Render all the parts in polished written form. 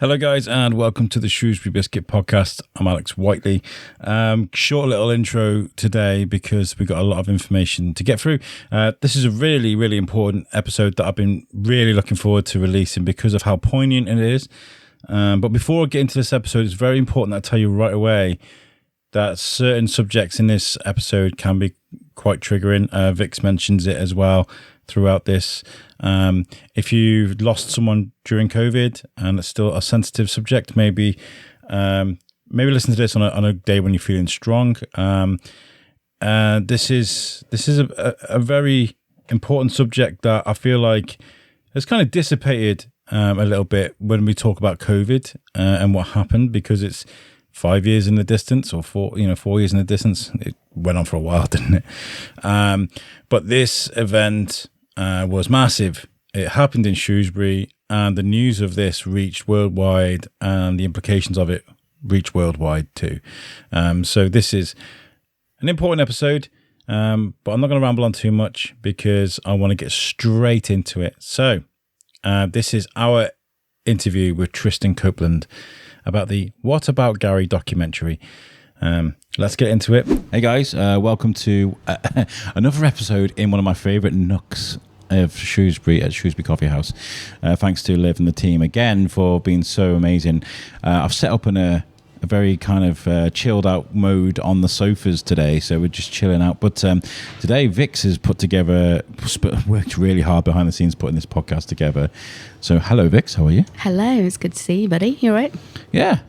Hello guys and welcome to the Shrewsbury Biscuit podcast. I'm Alex Whiteley. Short little intro today because we've got a lot of information to get through. This is a really important episode that I've been really looking forward to releasing because of how poignant it is. But before I get into this episode, it's very important that I tell you right away that certain subjects in this episode can be quite triggering. Vick mentions it as well throughout this. If you've lost someone during COVID and it's still a sensitive subject, maybe listen to this on a day when you're feeling strong. This is a very important subject that I feel like has kind of dissipated a little bit when we talk about COVID and what happened, because it's 5 years in the distance, or 4 years in the distance. It went on for a while, didn't it? But this event was massive. It happened in Shrewsbury, and the news of this reached worldwide, and the implications of it reached worldwide too. So this is an important episode, but I'm not going to ramble on too much because I want to get straight into it. So this is our interview with Tristan Copeland about the What About Gary documentary. Let's get into it. Hey guys, welcome to another episode in one of my favourite nooks of Shrewsbury at Shrewsbury Coffee House. Thanks to Liv and the team again for being so amazing. I've set up in a very kind of chilled out mode on the sofas today, so we're just chilling out. But today Vix has worked really hard behind the scenes putting this podcast together. So hello Vix, how are you? Hello, it's good to see you, buddy. You all right? Yeah.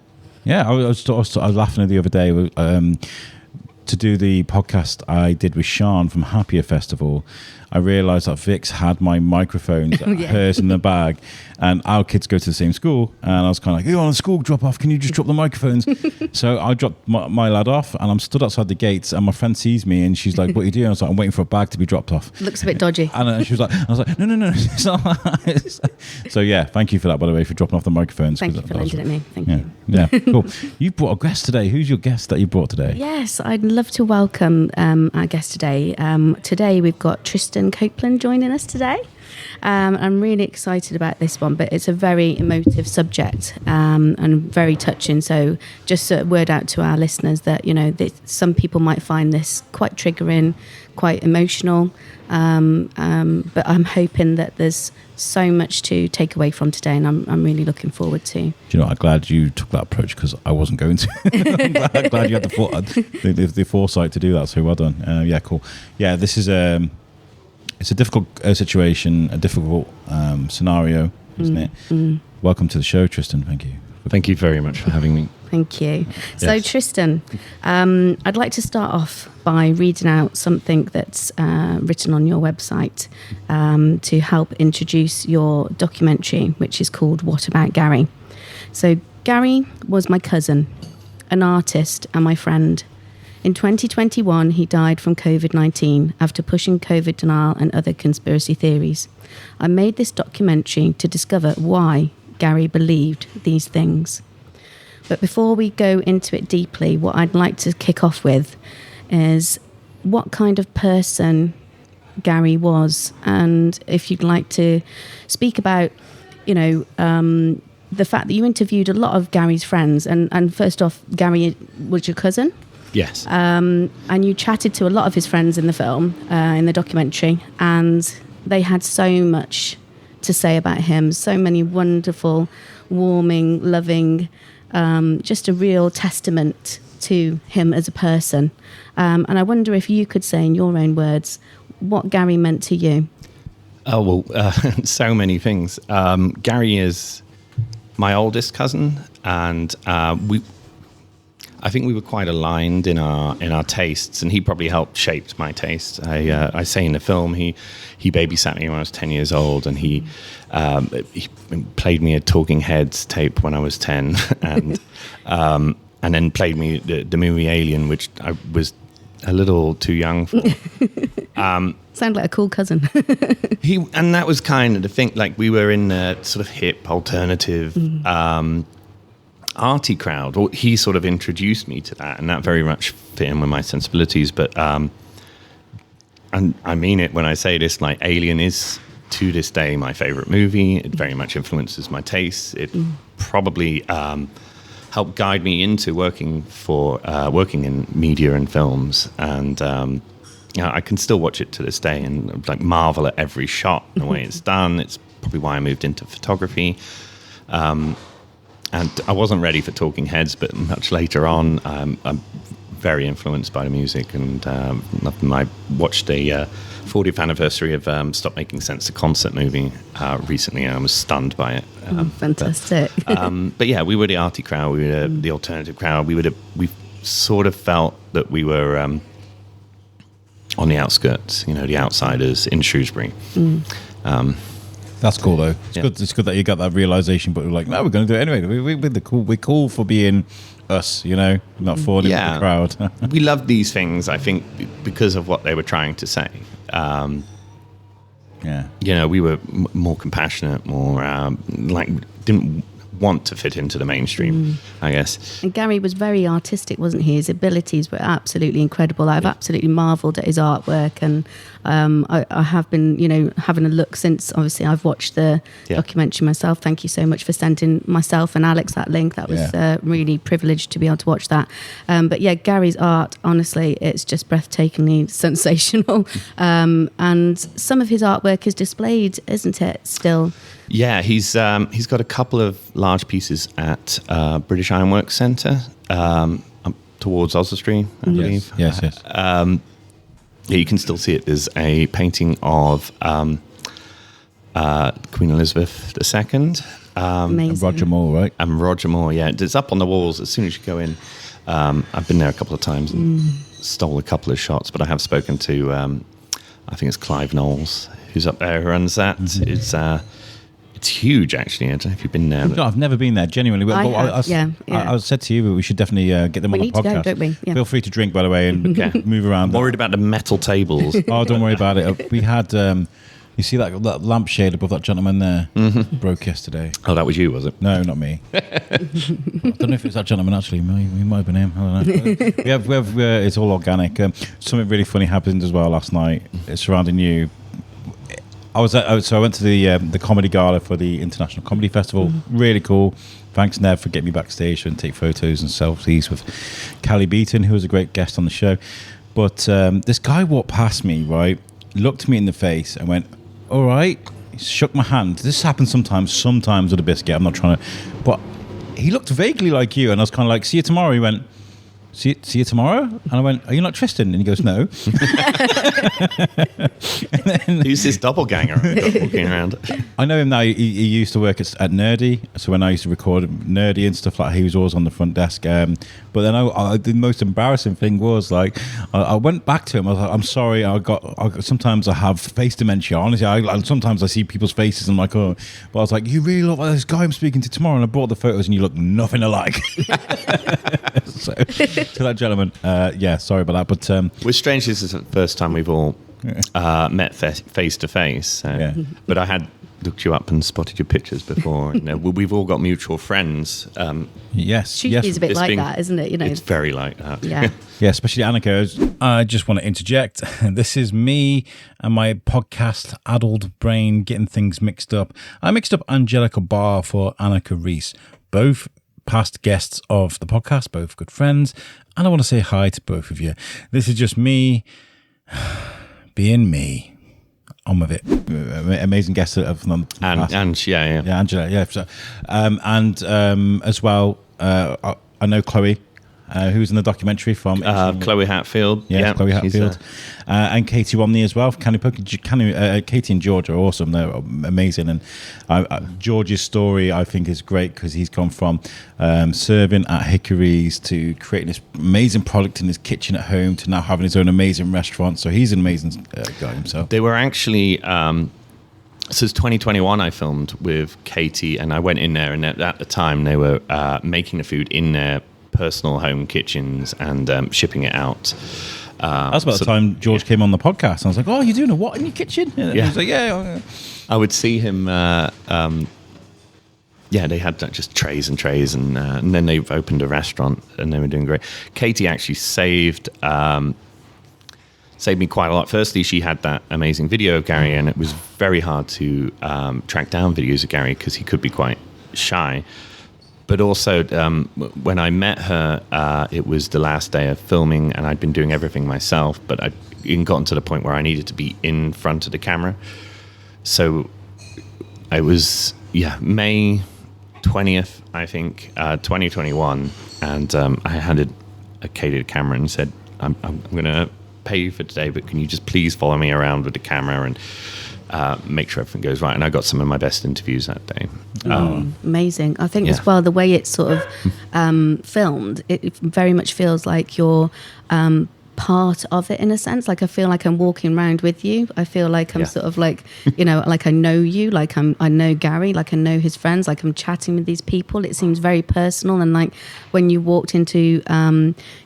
I was laughing the other day to do the podcast I did with Sean from Happier Festival. I realised that Vix had my microphones, hers in the bag, and our kids go to the same school, and I was kind of like, you're on a school drop off, can you just drop the microphones? So I dropped my lad off, and I'm stood outside the gates, and my friend sees me, and she's like, what are you doing? I was like, I'm waiting for a bag to be dropped off. Looks a bit dodgy. And she was like, I was like, no, it's not. So yeah, thank you for that, by the way, for dropping off the microphones. Thank you for lending it me. Thank you. Yeah, cool. You brought a guest today. Who's your guest that you brought today? Yes, I'd love to welcome our guest today. Today we've got Tristan Copeland joining us today. I'm really excited about this one, but it's a very emotive subject and very touching. So just a word out to our listeners that, some people might find this quite triggering, quite emotional. But I'm hoping that there's so much to take away from today, and I'm really looking forward to. Do you know, I'm glad you took that approach because I wasn't going to. I'm glad you had the foresight to do that. So well done. Yeah, cool. Yeah, this is it's a difficult situation, a difficult scenario, isn't it? Welcome to the show, Tristan. Thank you. Thank you very much for having me. Thank you. So, yes. Tristan, I'd like to start off by reading out something that's written on your website to help introduce your documentary, which is called What About Gary? So, Gary was my cousin, an artist, and my friend. In 2021, he died from COVID-19 after pushing COVID denial and other conspiracy theories. I made this documentary to discover why Gary believed these things. But before we go into it deeply, what I'd like to kick off with is what kind of person Gary was. And if you'd like to speak about, the fact that you interviewed a lot of Gary's friends. And first off, Gary was your cousin? Yes. And you chatted to a lot of his friends in the film, in the documentary, and they had so much to say about him, so many wonderful, warming, loving, just a real testament to him as a person. And I wonder if you could say in your own words what Gary meant to you. Oh, well, so many things. Gary is my oldest cousin, and I think we were quite aligned in our tastes, and he probably helped shape my taste. I say in the film he babysat me when I was 10 years old, and he played me a Talking Heads tape when I was 10, and then played me the movie Alien, which I was a little too young for. Sound like a cool cousin. And that was kind of the thing. Like, we were in the sort of hip alternative. Arty crowd. Well, he sort of introduced me to that, and that very much fit in with my sensibilities. But and I mean it when I say this, like, Alien is to this day my favorite movie. It very much influences my tastes. It probably helped guide me into working in media and films. And I can still watch it to this day and like marvel at every shot and the way it's done. It's probably why I moved into photography. And I wasn't ready for Talking Heads, but much later on, I'm very influenced by the music. And I watched a 40th anniversary of Stop Making Sense, the concert movie, recently, and I was stunned by it. Fantastic. But yeah, we were the arty crowd, we were the alternative crowd. We sort of felt that we were on the outskirts, the outsiders in Shrewsbury. That's cool though. It's good that you got that realization, but we're like, no, we're going to do it anyway. We're cool for being us, not falling with the crowd. We loved these things, I think, because of what they were trying to say. We were more compassionate, more didn't want to fit into the mainstream, I guess. And Gary was very artistic, wasn't he? His abilities were absolutely incredible. I've absolutely marvelled at his artwork, and I have been, having a look since. Obviously, I've watched the documentary myself. Thank you so much for sending myself and Alex that link. That was really privileged to be able to watch that. But yeah, Gary's art, honestly, it's just breathtakingly sensational. And some of his artwork is displayed, isn't it? Still. Yeah, he's got a couple of large pieces at British Ironworks Centre towards Oswestry, I believe. Yes. You can still see it. There's a painting of Queen Elizabeth II. Amazing. Roger Moore, right? And Roger Moore, yeah. It's up on the walls as soon as you go in. I've been there a couple of times and stole a couple of shots, but I have spoken to, I think it's Clive Knowles, who's up there, who runs that. It's huge, actually. I don't know if you've been there. No, I've never been there, genuinely. I said to you, but we should definitely get them on the podcast. We need to go, don't we? Yeah. Feel free to drink, by the way, and move around. I'm worried about the metal tables. Oh, don't worry about it. We had, you see that lampshade above that gentleman there? Broke yesterday. Oh, that was you, was it? No, not me. I don't know if it was that gentleman, actually. He might have been him. I don't know. we have it's all organic. Something really funny happened as well last night surrounding you. I went to the comedy gala for the International Comedy Festival. Really cool. Thanks, Nev, for getting me backstage and take photos and selfies with Callie Beaton, who was a great guest on the show. But this guy walked past me, right, looked me in the face and went, all right, he shook my hand. This happens sometimes with a biscuit. I'm not trying to... But he looked vaguely like you, and I was kind of like, see you tomorrow. He went... See you tomorrow? And I went, are you not Tristan? And he goes, no. Who's this doppelganger walking around? I know him now. He used to work at Nerdy. So when I used to record Nerdy and stuff like that, he was always on the front desk. But then the most embarrassing thing was, like, I went back to him. I was like, I'm sorry. Sometimes I have face dementia. Honestly, sometimes I see people's faces and I'm like, oh. But I was like, you really look like this guy I'm speaking to tomorrow. And I brought the photos and you look nothing alike. So... to that gentleman, sorry about that, but we're strange. This is the first time we've all met face to face. But I had looked you up and spotted your pictures before. We've all got mutual friends. Yes, It's a bit like that, isn't it? It's very like that. Yeah, yeah. Especially Annika. I just want to interject. This is me and my podcast addled brain getting things mixed up. I mixed up Angelica Barr for Annika Reese, both past guests of the podcast, both good friends, and I want to say hi to both of you. This is just me being me. On with it. Amazing guests of them. And Angela, yeah. So, and as well, I know Chloe, who's in the documentary from Chloe Hatfield. Yeah, Chloe Hatfield. And Katie Romney as well. Katie and George are awesome. They're amazing. And George's story, I think, is great because he's gone from serving at Hickory's to creating this amazing product in his kitchen at home to now having his own amazing restaurant. So he's an amazing guy himself. They were actually... so it's 2021 I filmed with Katie, and I went in there, and at the time they were making the food in their personal home kitchens and shipping it out. That's about the time George came on the podcast. I was like, "Oh, you're doing a what in your kitchen?" And he was like, "Yeah." I would see him. They had just trays and trays, and then they've opened a restaurant, and they were doing great. Katie actually saved me quite a lot. Firstly, she had that amazing video of Gary, and it was very hard to track down videos of Gary because he could be quite shy. But also, when I met her, it was the last day of filming, and I'd been doing everything myself, but I'd gotten to the point where I needed to be in front of the camera. So it was, May 20th, I think, 2021, and I handed Katie the camera and said, I'm going to pay you for today, but can you just please follow me around with the camera and make sure everything goes right. And I got some of my best interviews that day. Amazing. I think as well, the way it's sort of filmed, it very much feels like you're part of it in a sense. Like I feel like I'm walking around with you. I feel like I'm sort of like, like I know you, like I know Gary, like I know his friends, like I'm chatting with these people. It seems very personal. And like when you walked into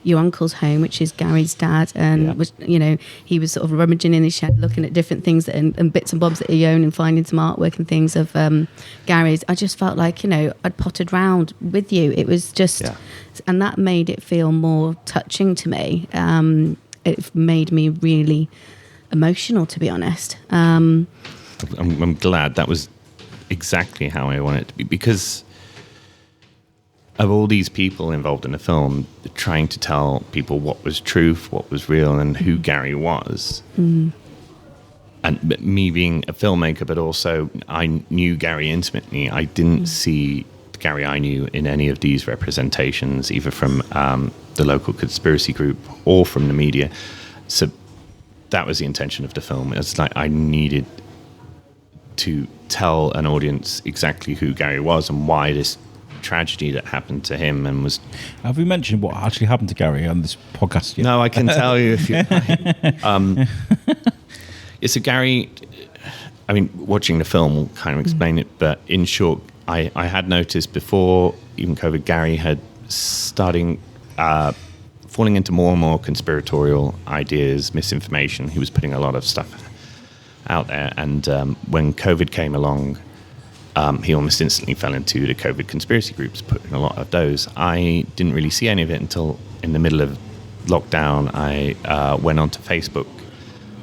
your uncle's home, which is Gary's dad, and was, he was sort of rummaging in his shed, looking at different things and bits and bobs that he owned and finding some artwork and things of Gary's. I just felt like, I'd potted round with you. It was just, and that made it feel more touching to me. It made me really emotional, to be honest. I'm glad. That was exactly how I wanted it to be, because of all these people involved in the film, trying to tell people what was truth, what was real, and who Gary was. And me being a filmmaker, but also I knew Gary intimately. I didn't see Gary I knew in any of these representations, either from the local conspiracy group or from the media. So that was the intention of the film. It's like I needed to tell an audience exactly who Gary was and why this tragedy that happened to him and was... Have we mentioned what actually happened to Gary on this podcast yet? No, I can tell you if you like. It's a Gary... I mean, watching the film will kind of explain it, but in short, I had noticed before even COVID, Gary had starting falling into more and more conspiratorial ideas, misinformation. He was putting a lot of stuff out there. And when COVID came along, he almost instantly fell into the COVID conspiracy groups, putting a lot of those. I didn't really see any of it until in the middle of lockdown. I went onto Facebook,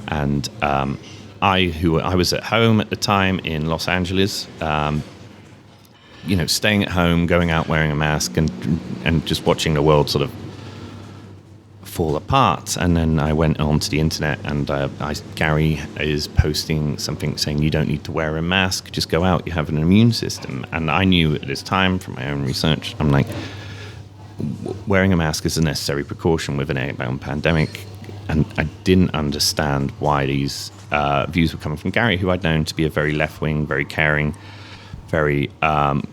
and I was at home at the time in Los Angeles, staying at home, going out wearing a mask, and just watching the world sort of fall apart. And then I went onto the internet, and Gary is posting something saying, you don't need to wear a mask, just go out, you have an immune system. And I knew at this time from my own research, I'm like, wearing a mask is a necessary precaution with an airborne pandemic. And I didn't understand why these views were coming from Gary, who I'd known to be a very left-wing, very caring, very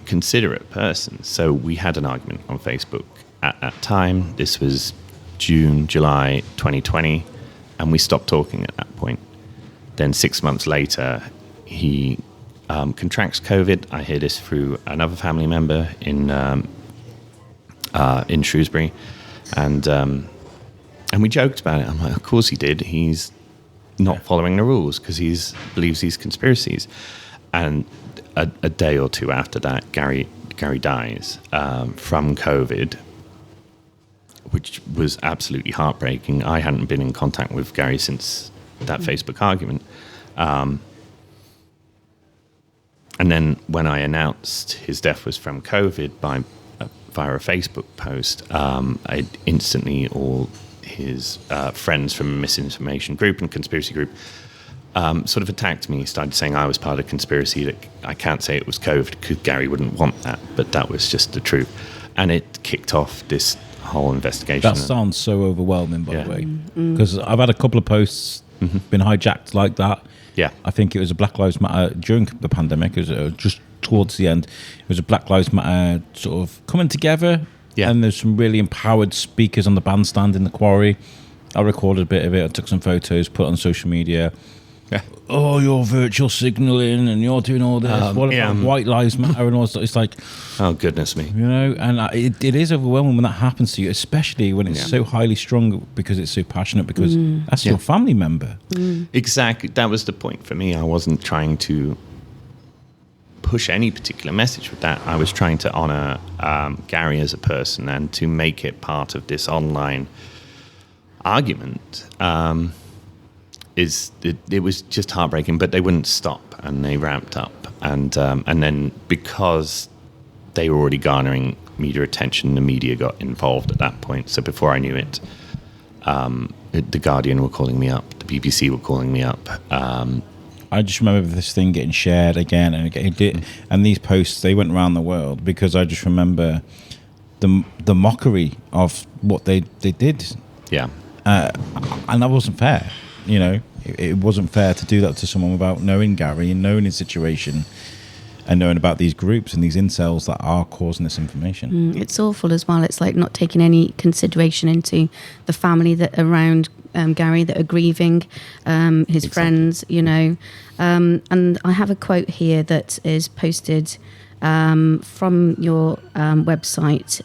considerate person. So we had an argument on Facebook at that time. This was July 2020, and we stopped talking at that point. Then 6 months later, he contracts COVID. I hear this through another family member in Shrewsbury, and we joked about it. I'm like, of course he did. He's not following the rules because he believes these conspiracies. And a day or two after that, Gary dies from COVID, which was absolutely heartbreaking. I hadn't been in contact with Gary since that Facebook argument. And then when I announced his death was from COVID via a Facebook post, I instantly all his friends from a misinformation group and conspiracy group sort of attacked me, started saying I was part of a conspiracy, that I can't say it was COVID because Gary wouldn't want that, but that was just the truth. And it kicked off this whole investigation. That sounds so overwhelming, by the way, because I've had a couple of posts been hijacked like that. Yeah. I think it was a Black Lives Matter during the pandemic. It was just towards the end. It was a Black Lives Matter sort of coming together. Yeah. And there's some really empowered speakers on the bandstand in the quarry. I recorded a bit of it. I took some photos, put it on social media. Yeah. Oh, you're virtual signaling and you're doing all this. What about White Lives Matter and all that? It's like, oh, goodness me. And it is overwhelming when that happens to you, especially when it's so highly strung because it's so passionate, because that's your family member. Exactly. That was the point for me. I wasn't trying to push any particular message with that. I was trying to honor Gary as a person and to make it part of this online argument. It was just heartbreaking, but they wouldn't stop, and they ramped up, and then because they were already garnering media attention. The media got involved at that point. So before I knew it, The Guardian were calling me up. The BBC were calling me up. I just remember this thing getting shared again and again. And these posts, they went around the world because I just remember the mockery of what they did. Yeah. And that wasn't fair. You know, it wasn't fair to do that to someone without knowing Gary and knowing his situation and knowing about these groups and these incels that are causing this information. It's awful as well. It's like not taking any consideration into the family that around Gary that are grieving, his friends, you know. And I have a quote here that is posted from your website,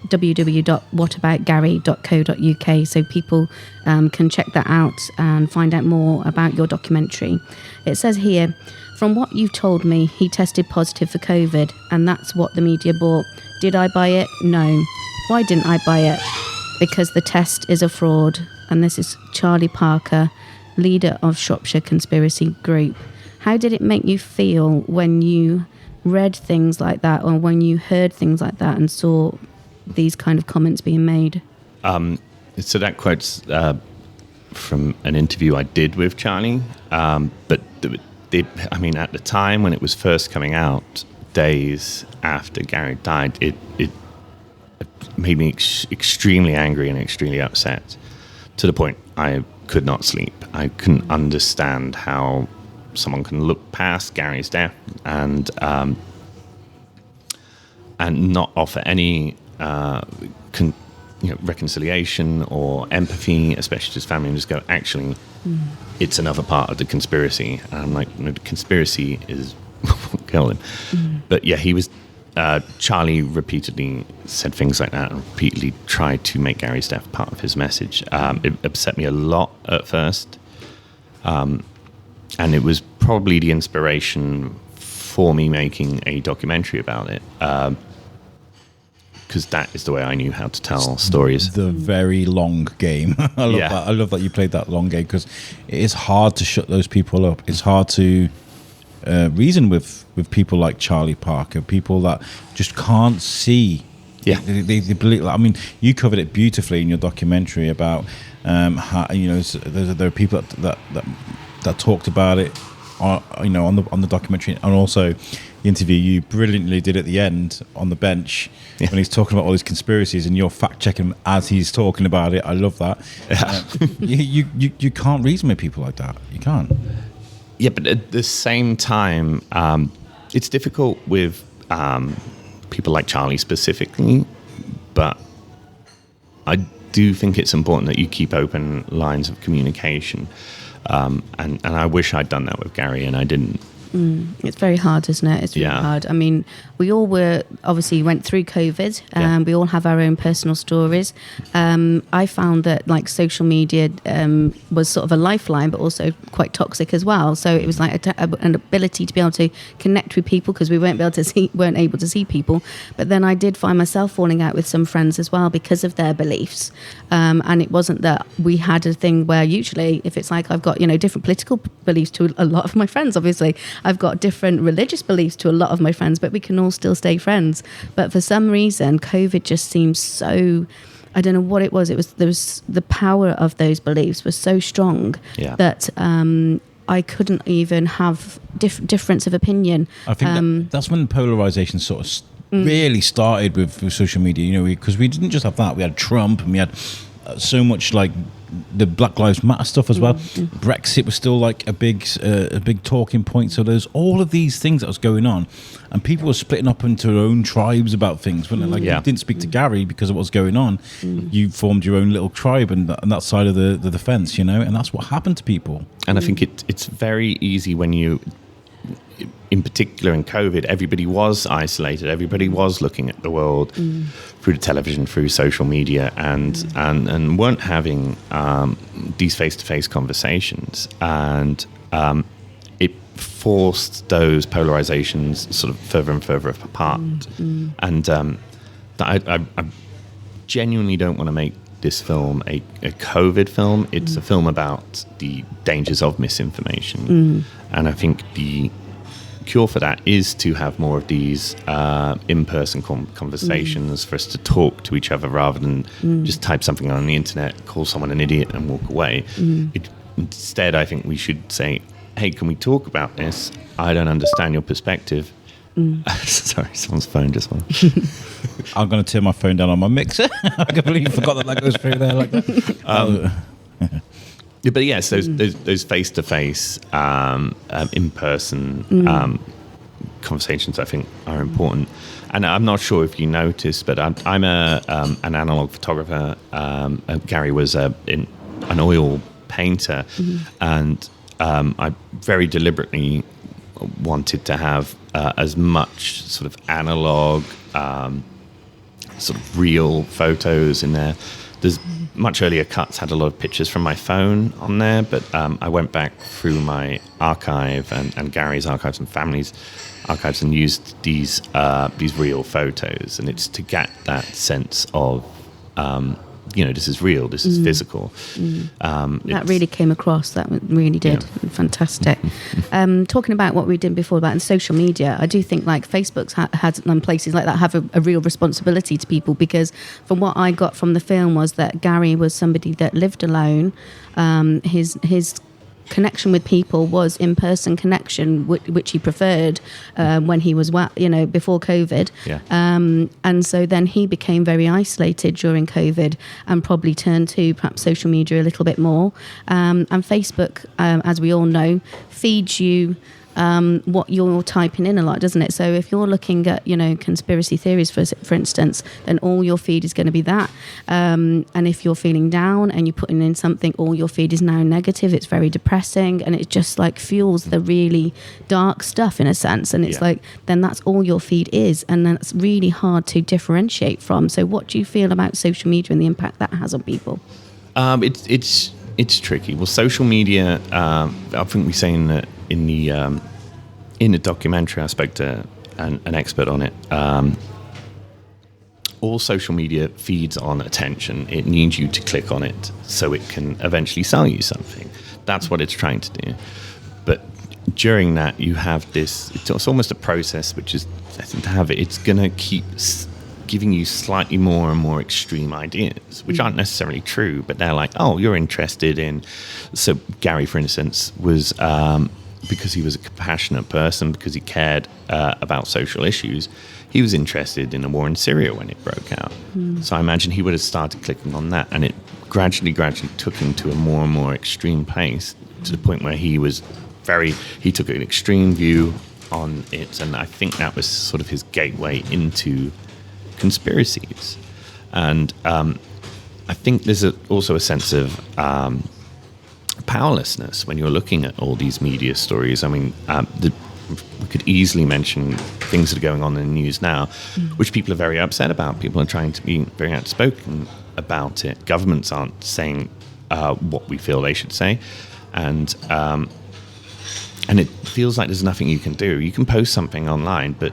www.whataboutgary.co.uk, so people can check that out and find out more about your documentary. It says here, from what you've told me, he tested positive for COVID, and that's what the media bought. Did I buy it? No. Why didn't I buy it? Because the test is a fraud. And this is Charlie Parker, leader of Shropshire Conspiracy Group. How did it make you feel when you read things like that, or when you heard things like that and saw these kind of comments being made? So that quote's from an interview I did with Charlie. But I mean, at the time when it was first coming out, days after Gary died, it made me extremely angry and extremely upset, to the point I could not sleep. I couldn't understand how someone can look past Gary's death and not offer any reconciliation or empathy, especially to his family, and just go, actually, it's another part of the conspiracy. And I'm like, no, the conspiracy is what killed him. But yeah, he was. Charlie repeatedly said things like that and repeatedly tried to make Gary's death part of his message. It upset me a lot at first. And it was probably the inspiration for me making a documentary about it. Because that is the way I knew how to tell stories. The very long game. I love that. I love that you played that long game, because it is hard to shut those people up. It's hard to reason with people like Charlie Parker, people that just can't see. Yeah, they believe. I mean, you covered it beautifully in your documentary about how, you know, there are people that talked about it, you know, on the documentary, and also the interview you brilliantly did at the end on the bench when he's talking about all these conspiracies, and you're fact checking as he's talking about it. I love that. You can't reason with people like that. You can't. Yeah, but at the same time, it's difficult with people like Charlie specifically, but I do think it's important that you keep open lines of communication. And I wish I'd done that with Gary, and I didn't. It's very hard, isn't it? It's really hard. I mean, we all obviously went through COVID. We all have our own personal stories. I found that like social media was sort of a lifeline, but also quite toxic as well. So it was like an ability to be able to connect with people, because we weren't able to see people. But then I did find myself falling out with some friends as well because of their beliefs. And it wasn't that we had a thing where usually, if it's like I've got, you know, different political beliefs to a lot of my friends, obviously. I've got different religious beliefs to a lot of my friends, but we can all still stay friends. But for some reason, COVID just seems so, I don't know what it was. There was the power of those beliefs was so strong that I couldn't even have difference of opinion. I think that's when polarization sort of really started with social media, you know, because we didn't just have that. We had Trump, and we had so much like the Black Lives Matter stuff as well. Brexit was still like a big talking point. So there's all of these things that was going on, and people were splitting up into their own tribes about things. When like you didn't speak to Gary because of what was going on, you formed your own little tribe and that side of the fence, you know, and that's what happened to people. And I think it's very easy when you, in particular in COVID, everybody was isolated. Everybody was looking at the world through the television, through social media, and weren't having these face-to-face conversations. And it forced those polarizations sort of further and further apart. And I genuinely don't want to make this film a COVID film. It's a film about the dangers of misinformation. And I think cure for that is to have more of these in-person conversations for us to talk to each other rather than just type something on the internet, call someone an idiot and walk away. Instead, I think we should say, hey, can we talk about this? I don't understand your perspective. Sorry, someone's phone just went. I'm going to turn my phone down on my mixer. I completely forgot that goes through there like that. But yes, those face-to-face, in-person conversations, I think, are important. And I'm not sure if you noticed, but I'm an analog photographer. Gary was an oil painter, and I very deliberately wanted to have as much sort of analog, sort of real photos in there. There's much earlier cuts had a lot of pictures from my phone on there, but I went back through my archive and Gary's archives and family's archives and used these real photos, and it's to get that sense of this is real, this is physical. That really came across. That really did. Yeah. Fantastic. Talking about what we did before about in social media, I do think like Facebook's had and places like that have a real responsibility to people, because from what I got from the film was that Gary was somebody that lived alone. His connection with people was in-person connection, which he preferred when he was before COVID. And so then he became very isolated during COVID and probably turned to perhaps social media a little bit more. And Facebook, as we all know, feeds you what you're typing in a lot, doesn't it? So if you're looking at conspiracy theories for instance, then all your feed is going to be that, and if you're feeling down and you're putting in something, all your feed is now negative. It's very depressing, and it just like fuels the really dark stuff in a sense, and it's like then that's all your feed is, and then it's really hard to differentiate from. So what do you feel about social media and the impact that has on people? It's tricky. Well, social media, I think we say in the documentary, I spoke to an expert on it. All social media feeds on attention. It needs you to click on it so it can eventually sell you something. That's what it's trying to do. But during that, you have this. It's almost a process, which is I think to have it. It's going to keep giving you slightly more and more extreme ideas, which aren't necessarily true, but they're like, oh, you're interested in. So Gary, for instance, was because he was a compassionate person, because he cared about social issues, he was interested in the war in Syria when it broke out. So I imagine he would have started clicking on that, and it gradually took him to a more and more extreme place, to the point where he took an extreme view on it, and I think that was sort of his gateway into conspiracies. And I think there's also a sense of powerlessness when you're looking at all these media stories. I mean, we could easily mention things that are going on in the news now, which people are very upset about. People are trying to be very outspoken about it. Governments aren't saying what we feel they should say, and it feels like there's nothing you can do. You can post something online, but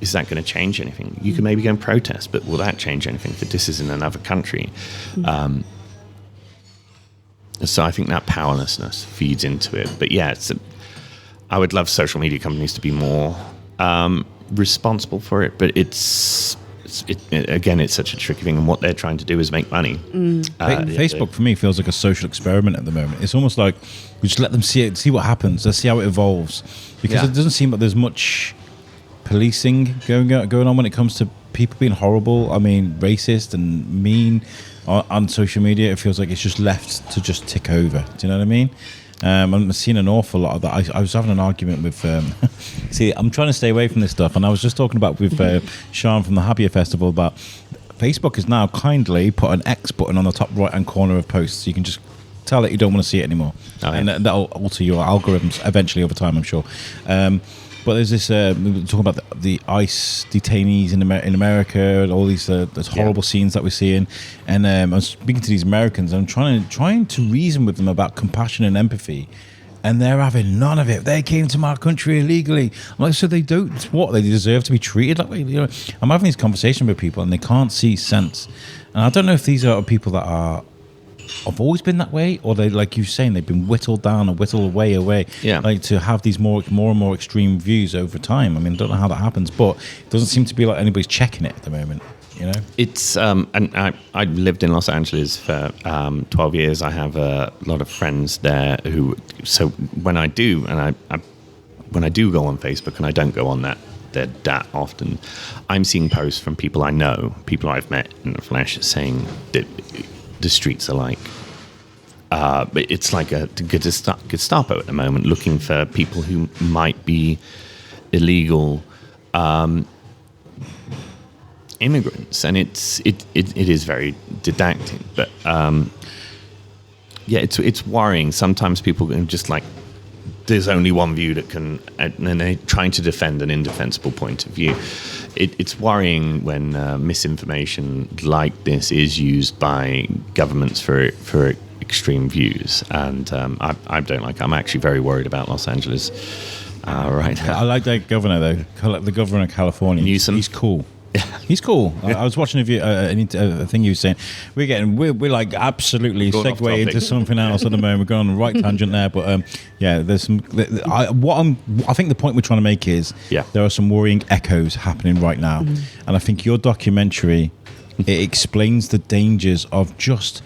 is that going to change anything? You can maybe go and protest, but will that change anything if this is in another country? So I think that powerlessness feeds into it. But yeah, I would love social media companies to be more responsible for it. But it's such a tricky thing, and what they're trying to do is make money. Facebook for me feels like a social experiment at the moment. It's almost like we just let them see it, see what happens. Let's see how it evolves, because it doesn't seem like there's much policing going on when it comes to people being horrible. I mean, racist and mean on social media. It feels like it's just left to just tick over. Do you know what I mean? I'm seeing an awful lot of that. I was having an argument with see, I'm trying to stay away from this stuff, and I was just talking about with Sean from the Happier Festival about Facebook has now kindly put an X button on the top right hand corner of posts, so you can just tell it you don't want to see it anymore. And that'll alter your algorithms eventually over time, I'm sure. But there's this, we were talking about the ICE detainees in America, and all these horrible scenes that we're seeing. And I was speaking to these Americans, and I'm trying to reason with them about compassion and empathy. And they're having none of it. They came to my country illegally. I'm like, so they don't, what? They deserve to be treated that way? You know, I'm having these conversations with people, and they can't see sense. And I don't know if these are people that are have always been that way, or they, like you're saying, they've been whittled down and whittled away, like to have these more and more extreme views over time. I mean, I don't know how that happens, but it doesn't seem to be like anybody's checking it at the moment. You know, it's and I lived in Los Angeles for 12 years. I have a lot of friends there who. So when I do, and when I do go on Facebook, and I don't go on that often, I'm seeing posts from people I know, people I've met in the flesh, saying that the streets are like. But it's like a Gestapo at the moment, looking for people who might be illegal. Immigrants, and it is very didactic, but it's worrying. Sometimes people can just like, there's only one view that can, and they're trying to defend an indefensible point of view. It's worrying when misinformation like this is used by governments for extreme views, and I don't like. I'm actually very worried about Los Angeles right now. I like that governor though, the governor of California. Newsom. He's cool. He's cool. I was watching a thing you were saying. We're like absolutely segue into something else at the moment. We're going on the right tangent there, but there's some. I think the point we're trying to make is there are some worrying echoes happening right now, and I think your documentary it explains the dangers of just.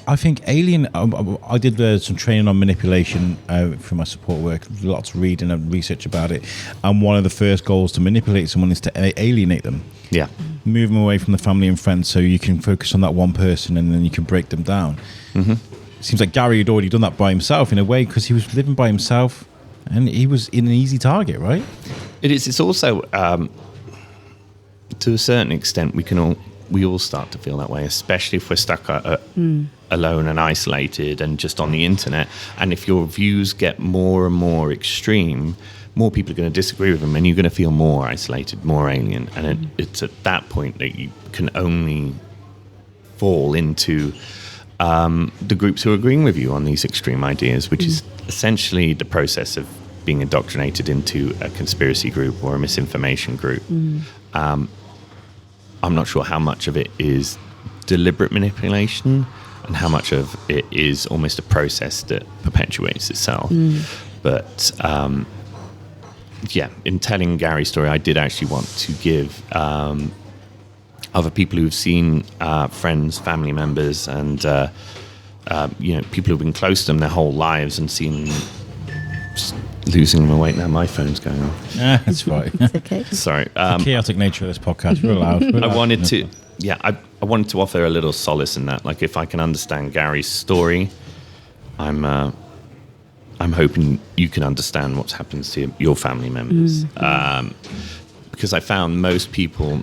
I think alien. I did some training on manipulation for my support work. Lots of reading and research about it. And one of the first goals to manipulate someone is to alienate them. Yeah, move them away from the family and friends, so you can focus on that one person, and then you can break them down. Mm-hmm. It seems like Gary had already done that by himself in a way, because he was living by himself, and he was in an easy target, right? It is. It's also to a certain extent we all start to feel that way, especially if we're stuck alone and isolated and just on the internet. And if your views get more and more extreme, more people are going to disagree with them, and you're going to feel more isolated, more alien. And it's at that point that you can only fall into the groups who are agreeing with you on these extreme ideas, which is essentially the process of being indoctrinated into a conspiracy group or a misinformation group. I'm not sure how much of it is deliberate manipulation and how much of it is almost a process that perpetuates itself. But in telling Gary's story, I did actually want to give other people who've seen friends, family members, and people who've been close to them their whole lives and seen losing my weight. Now my phone's going off. That's right. It's okay. Sorry. The chaotic nature of this podcast. We're allowed. I wanted to offer a little solace in that. Like, if I can understand Gary's story, I'm hoping you can understand what's happened to your family members. Because I found most people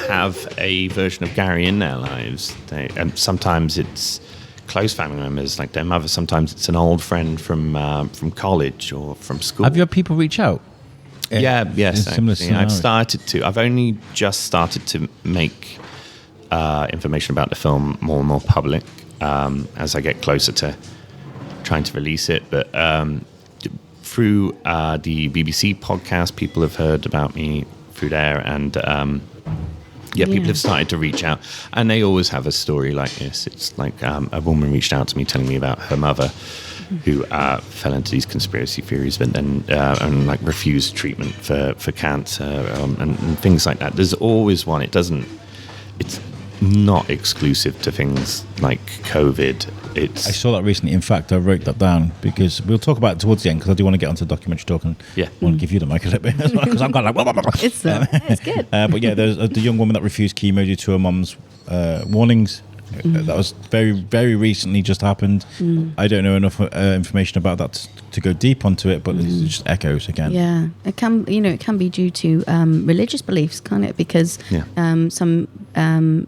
have a version of Gary in their lives. And sometimes it's close family members, like their mother. Sometimes it's an old friend from college or from school. Have you had people reach out? Yes. I've only just started to make information about the film more and more public as I get closer to trying to release it. But through the BBC podcast, people have heard about me through there, and people have started to reach out, and they always have a story like this. It's like a woman reached out to me telling me about her mother who fell into these conspiracy theories, but then and like refused treatment for cancer and things like that. There's always one. It's not exclusive to things like COVID. I saw that recently. In fact, I wrote that down because we'll talk about it towards the end, because I do want to get onto documentary talk, and I want to give you the mic a little bit as well, because I've got like it's good. But there's the young woman that refused chemo due to her mum's warnings. That was very, very recently just happened. I don't know enough information about that to go deep onto it, but it's just echoes again. Yeah, it can be due to religious beliefs, can't it? Because some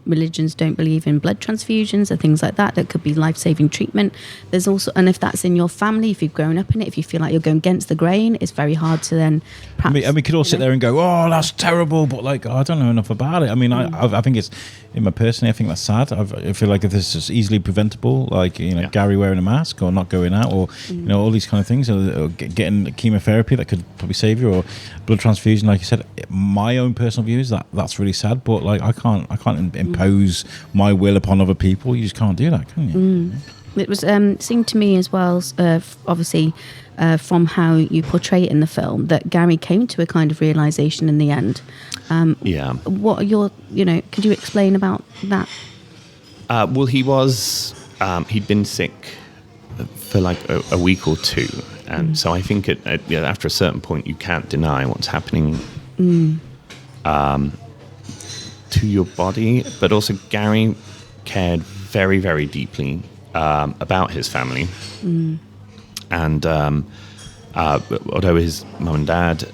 religions don't believe in blood transfusions or things like that. That could be life-saving treatment. There's also, and if that's in your family, if you've grown up in it, if you feel like you're going against the grain, it's very hard to then. Perhaps, and we could all sit there and go, "Oh, that's terrible," but like, I don't know enough about it. I mean, I think it's, personally, I think that's sad. I feel like if this is easily preventable, like Gary wearing a mask or not going out, or all these kind of things. things, or getting chemotherapy that could probably save you, or blood transfusion, like you said. My own personal view is that's really sad, but like I can't impose my will upon other people. You just can't do that, can you? It was seemed to me as well, obviously, from how you portray it in the film, that Gary came to a kind of realization in the end. What are your, could you explain about that? Well, he'd been sick for like a week or two, and so I think after a certain point you can't deny what's happening to your body. But also Gary cared very, very deeply about his family, and although his mum and dad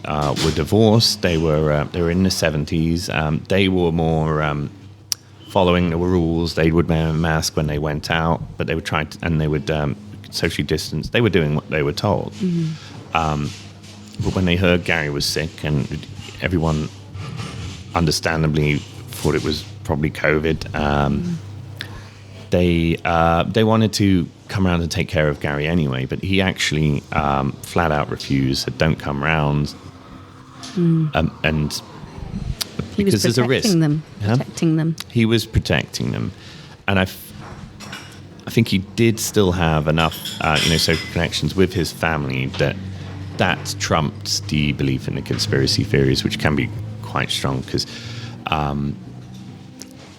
were divorced, they were in the 70s. They were more following the rules. They would wear a mask when they went out, but they would they would socially distance. They were doing what they were told. But when they heard Gary was sick, and everyone understandably thought it was probably COVID, they wanted to come around and take care of Gary anyway, but he actually flat out refused, said don't come round, and he because there's a risk. Protecting them. He was protecting them, and I think he did still have enough, social connections with his family that trumped the belief in the conspiracy theories, which can be quite strong because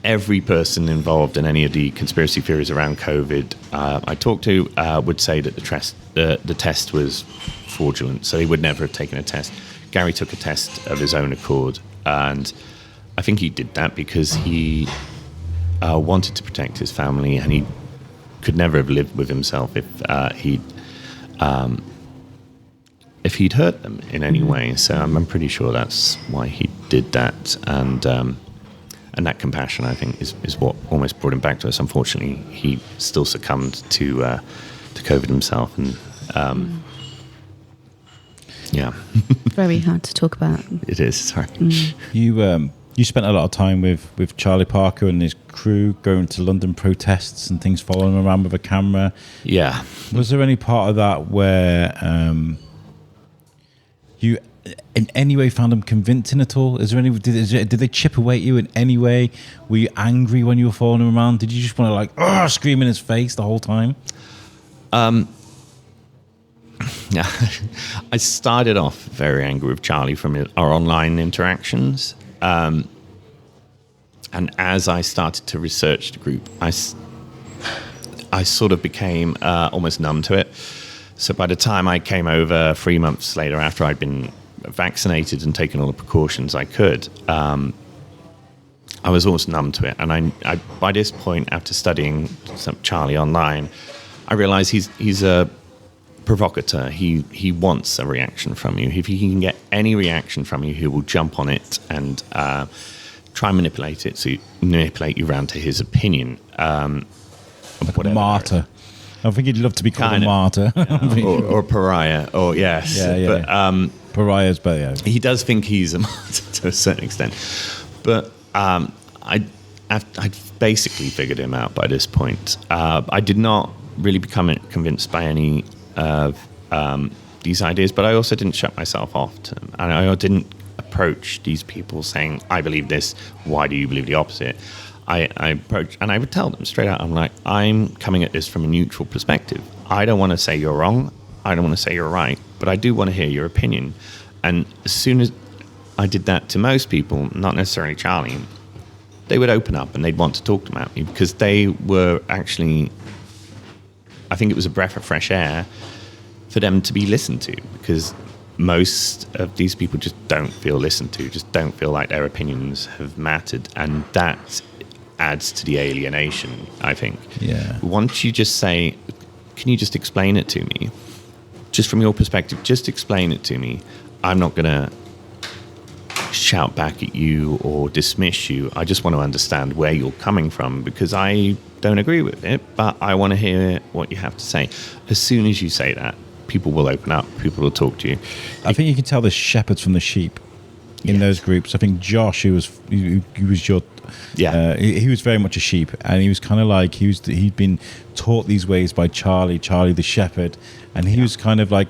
every person involved in any of the conspiracy theories around COVID I talked to would say that the test was fraudulent, so he would never have taken a test. Gary took a test of his own accord, and I think he did that because he wanted to protect his family, and he could never have lived with himself if he'd hurt them in any way. So I'm pretty sure that's why he did that, and that compassion, I think, is what almost brought him back to us. Unfortunately, he still succumbed to COVID himself, and very hard to talk about. It is. Sorry. You spent a lot of time with Charlie Parker and his crew going to London protests and things, following him around with a camera. Yeah. Was there any part of that where you in any way found them convincing at all? Is there any? Did they chip away at you in any way? Were you angry when you were following him around? Did you just want to scream in his face the whole time? Yeah, I started off very angry with Charlie from our online interactions. And as I started to research the group, I sort of became almost numb to it. So by the time I came over 3 months later, after I'd been vaccinated and taken all the precautions I could, I was almost numb to it. And I by this point, after studying Charlie online, I realized he's a provocateur. He wants a reaction from you. If he can get any reaction from you, he will jump on it and try and manipulate you around to his opinion. Like a martyr. I think he'd love to be called a martyr. or a pariah. Or yes. Yeah. But, pariahs, but yeah. He does think he's a martyr to a certain extent. But I basically figured him out by this point. I did not really become convinced by any of these ideas, but I also didn't shut myself off to them. And I didn't approach these people saying, I believe this, why do you believe the opposite? I approached, and I would tell them straight out, I'm like, I'm coming at this from a neutral perspective. I don't want to say you're wrong, I don't want to say you're right, but I do want to hear your opinion. And as soon as I did that to most people, not necessarily Charlie, they would open up and they'd want to talk to me because they were actually, I think it was a breath of fresh air for them to be listened to, because most of these people just don't feel listened to, just don't feel like their opinions have mattered, and that adds to the alienation, I think. Yeah. Once you just say, can you just explain it to me? Just from your perspective, just explain it to me. I'm not going to shout back at you or dismiss you. I just want to understand where you're coming from, because I don't agree with it, but I want to hear what you have to say. As soon as you say that, people will open up, people will talk to you. I think you can tell the shepherds from the sheep. in those groups. I think Josh, who was your he was very much a sheep, and he was kind of like he'd been taught these ways by Charlie the shepherd, and he was kind of like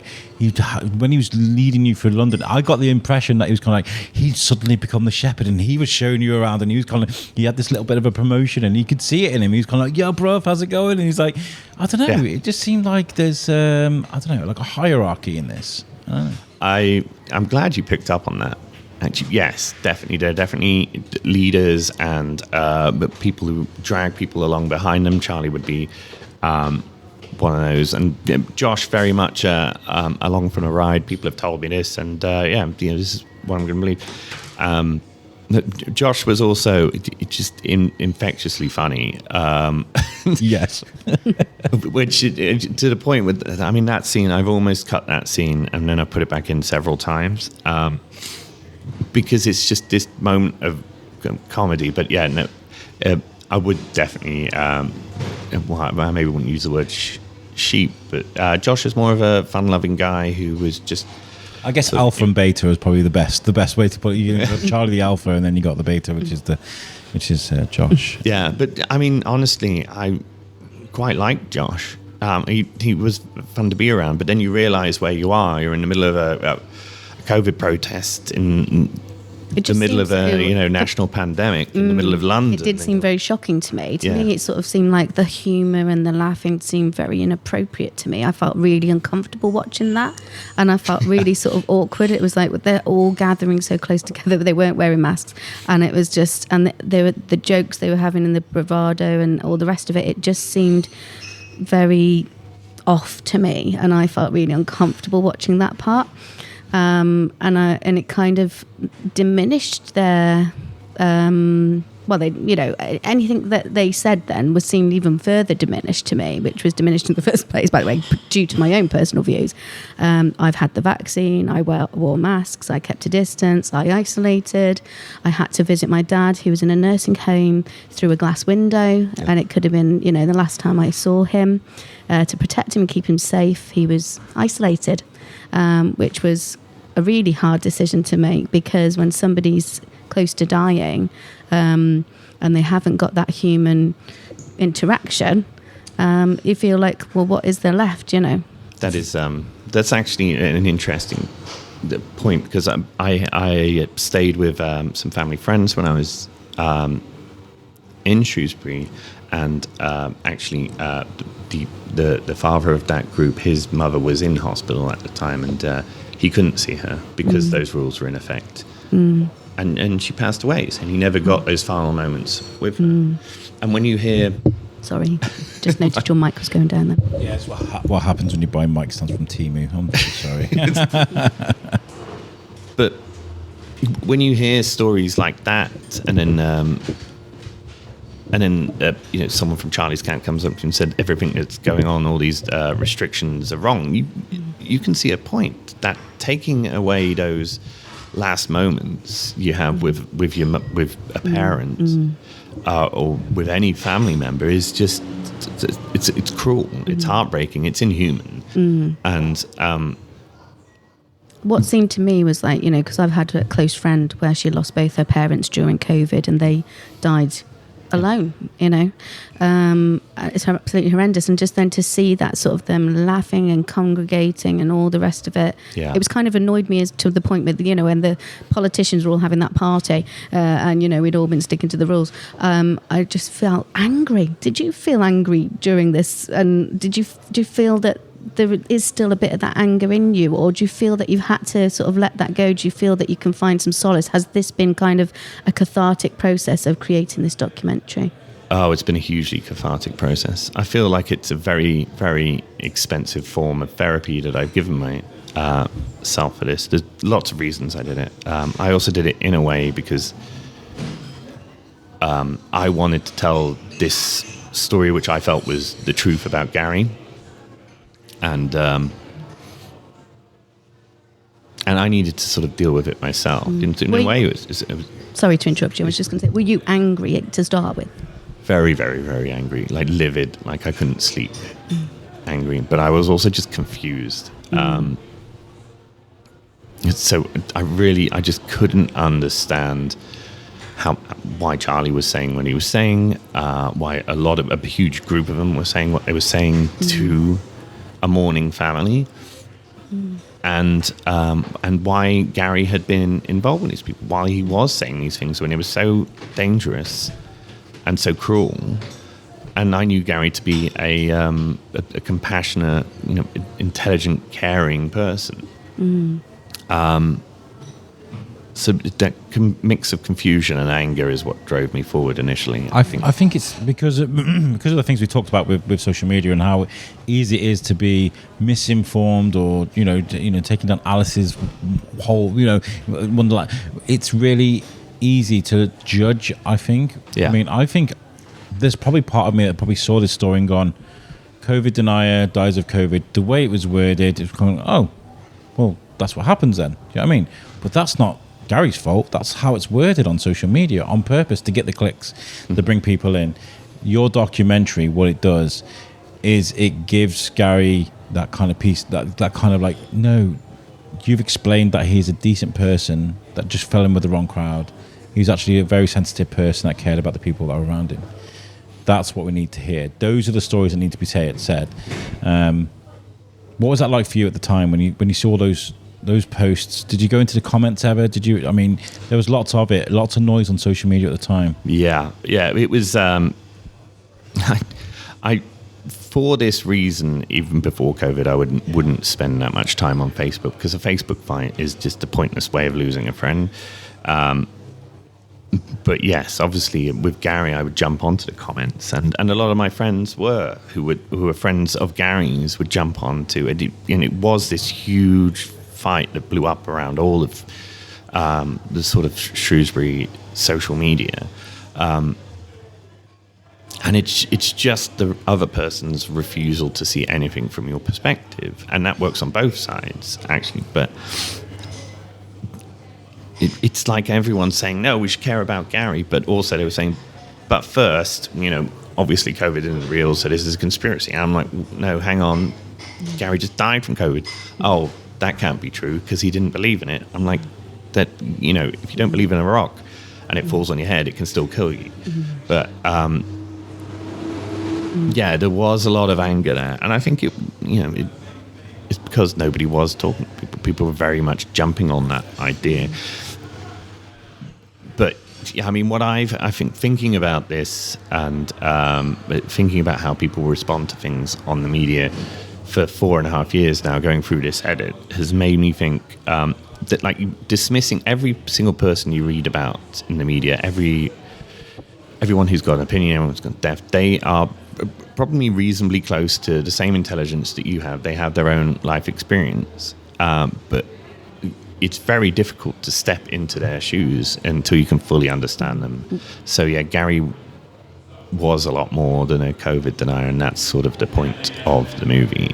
when he was leading you through London, I got the impression that he was kind of like he'd suddenly become the shepherd, and he was showing you around, and he was kind of he had this little bit of a promotion, and you could see it in him. He was kind of like, "Yo, bro, how's it going?" And he's like, "I don't know." It just seemed like there's I don't know, like a hierarchy in this. I don't know. I'm glad you picked up on that. Actually, yes, definitely. There are definitely leaders and but people who drag people along behind them. Charlie would be one of those, and Josh very much along for the ride. People have told me this, and this is what I'm going to believe. Josh was also just infectiously funny. Yes. Which to the point with, I mean, that scene, I've almost cut that scene and then I put it back in several times because it's just this moment of comedy. But yeah, no, I would definitely, I maybe wouldn't use the word sheep, but Josh is more of a fun-loving guy who was just, I guess alpha and beta is probably the best way to put it. You got Charlie the alpha, and then you got the beta, which is Josh. Yeah, but I mean, honestly, I quite like Josh. He was fun to be around, but then you realise where you are. You're in the middle of a COVID protest in the middle of a national pandemic in the middle of London. It did seem very shocking to me. To me, it sort of seemed like the humour and the laughing seemed very inappropriate to me. I felt really uncomfortable watching that, and I felt really sort of awkward. It was like they're all gathering so close together, but they weren't wearing masks, and it was just, and they were the jokes they were having and the bravado and all the rest of it. It just seemed very off to me, and I felt really uncomfortable watching that part. And it kind of diminished their anything that they said then seemed even further diminished to me, which was diminished in the first place, by the way, due to my own personal views. I've had the vaccine, I wore masks, I kept a distance, I isolated, I had to visit my dad who was in a nursing home through a glass window, and it could have been the last time I saw him. To protect him and keep him safe, he was isolated, which was a really hard decision to make, because when somebody's close to dying and they haven't got that human interaction, you feel like, well, what is there left, That is that's actually an interesting point, because I stayed with some family friends when I was in Shrewsbury, and actually the father of that group, his mother was in hospital at the time, and he couldn't see her because those rules were in effect. And she passed away, and he never got those final moments with her. And when you hear... Sorry, just noticed your mic was going down there. Yeah, it's what happens when you buy mic stands from Temu. I'm so sorry. But when you hear stories like that, and then someone from Charlie's camp comes up to you and said everything that's going on, all these restrictions are wrong, you can see a point that taking away those last moments you have with a parent or with any family member is just it's cruel, it's heartbreaking, it's inhuman. And what seemed to me was like, because I've had a close friend where she lost both her parents during COVID, and they died alone, it's absolutely horrendous. And just then to see that sort of them laughing and congregating and all the rest of it, it was kind of annoyed me, as to the point with when the politicians were all having that party and we'd all been sticking to the rules. I just felt angry. Did you feel angry during this? And do you feel that there is still a bit of that anger in you, or do you feel that you've had to sort of let that go? Do you feel that you can find some solace? Has this been kind of a cathartic process of creating this documentary? Oh, it's been a hugely cathartic process. I feel like it's a very, very expensive form of therapy that I've given myself for this. There's lots of reasons I did it. I also did it in a way because I wanted to tell this story, which I felt was the truth about Gary. And I needed to sort of deal with it myself. In a way, it was... Sorry to interrupt you. I was just going to say, were you angry to start with? Very, very, very angry. Like livid. Like I couldn't sleep. Angry. But I was also just confused. so I just couldn't understand why Charlie was saying what he was saying, why a huge group of them were saying what they were saying to a mourning family, and why Gary had been involved with these people, why he was saying these things when it was so dangerous and so cruel. And I knew Gary to be a compassionate, intelligent, caring person. So that mix of confusion and anger is what drove me forward initially. I think it's because of the things we talked about with social media and how easy it is to be misinformed or taking down Alice's whole wonderland. It's really easy to judge. I think. Yeah. I mean, I think there's probably part of me that probably saw this story and gone, COVID denier dies of COVID. The way it was worded, it was going, oh, well, that's what happens then. Do you know what I mean? But that's not Gary's fault. That's how it's worded on social media on purpose to get the clicks, to bring people in. Your documentary, what it does is it gives Gary that kind of piece, that kind of like, no, you've explained that he's a decent person that just fell in with the wrong crowd. He's actually a very sensitive person that cared about the people that are around him. That's what we need to hear. Those are the stories that need to be said. What was that like for you at the time when you saw those posts? Did you go into the comments ever? Did you? I mean, there was lots of noise on social media at the time. Yeah. It was. I for this reason, even before COVID, I wouldn't spend that much time on Facebook because a Facebook fight is just a pointless way of losing a friend. But yes, obviously with Gary, I would jump onto the comments, and a lot of my friends who were friends of Gary's would jump onto it, and it was this huge fight that blew up around all of the sort of Shrewsbury social media, and it's just the other person's refusal to see anything from your perspective, and that works on both sides actually, but. It's like everyone's saying, no, we should care about Gary, but also they were saying, but first, obviously COVID isn't real, so this is a conspiracy. And I'm like, no, hang on, Gary just died from COVID. Oh, that can't be true because he didn't believe in it. I'm like, that, if you don't believe in a rock and it falls on your head, it can still kill you. But yeah, there was a lot of anger there, and I think it's because nobody was talking. People were very much jumping on that idea. But I mean, what I think thinking about this and thinking about how people respond to things on the media for 4.5 years now, going through this edit, has made me think that like dismissing every single person you read about in the media, everyone who's got an opinion, everyone's got depth, they are probably reasonably close to the same intelligence that you have. They have their own life experience, but it's very difficult to step into their shoes until you can fully understand them. So yeah, Gary was a lot more than a COVID denier, and that's sort of the point of the movie.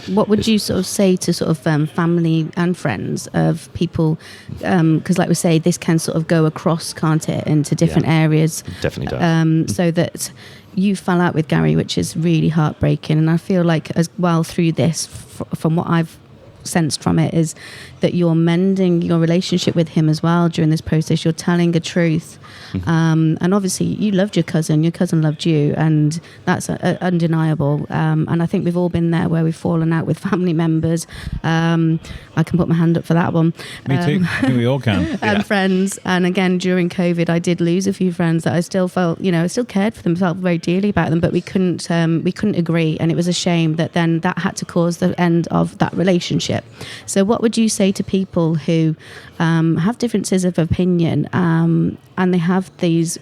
What would you sort of say to sort of family and friends of people, because like we say, this can sort of go across, can't it, into different areas. Definitely does. So that you fell out with Gary, which is really heartbreaking, and I feel like as well through this, from what I've sensed from it, is that you're mending your relationship with him as well during this process. You're telling a truth, and obviously you loved your cousin loved you, and that's undeniable, and I think we've all been there where we've fallen out with family members. I can put my hand up for that one. Me too. I think we all can. And friends, and again during COVID I did lose a few friends that I still felt, I still cared for them, felt very dearly about them, but we couldn't agree, and it was a shame that then that had to cause the end of that relationship. So what would you say to people who have differences of opinion, and they have these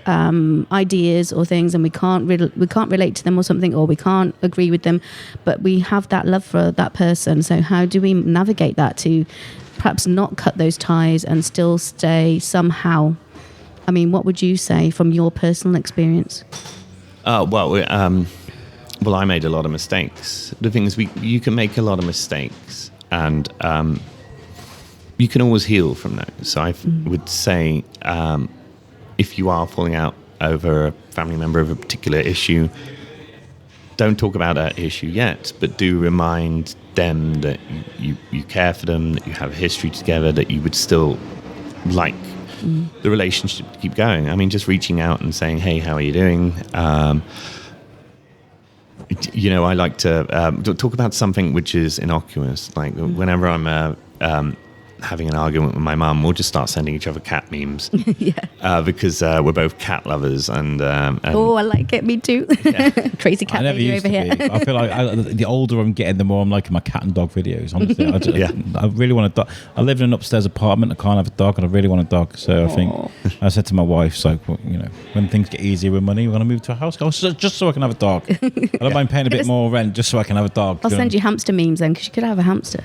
ideas or things, and we can't relate to them or something, or we can't agree with them, but we have that love for that person? So how do we navigate that to perhaps not cut those ties and still stay somehow? I mean, what would you say from your personal experience? Well, I made a lot of mistakes. The thing is, you can make a lot of mistakes, and you can always heal from those. So I would say, if you are falling out over a family member of a particular issue, don't talk about that issue yet, but do remind them, that you care for them, that you have a history together, that you would still like the relationship to keep going. I mean, just reaching out and saying, hey, how are you doing? I like to talk about something which is innocuous. Like whenever I'm having an argument with my mum, we'll just start sending each other cat memes. Because we're both cat lovers. And I like it. Me too. Yeah. Crazy cat lady over here. I feel like the older I'm getting, the more I'm liking my cat and dog videos. Honestly, I really want a dog. I live in an upstairs apartment. I can't have a dog, and I really want a dog. So I think I said to my wife, "It's like, well, when things get easier with money, we're going to move to a house just so I can have a dog. I don't mind paying a bit more rent just so I can have a dog." I'll send you hamster memes then, because you could have a hamster.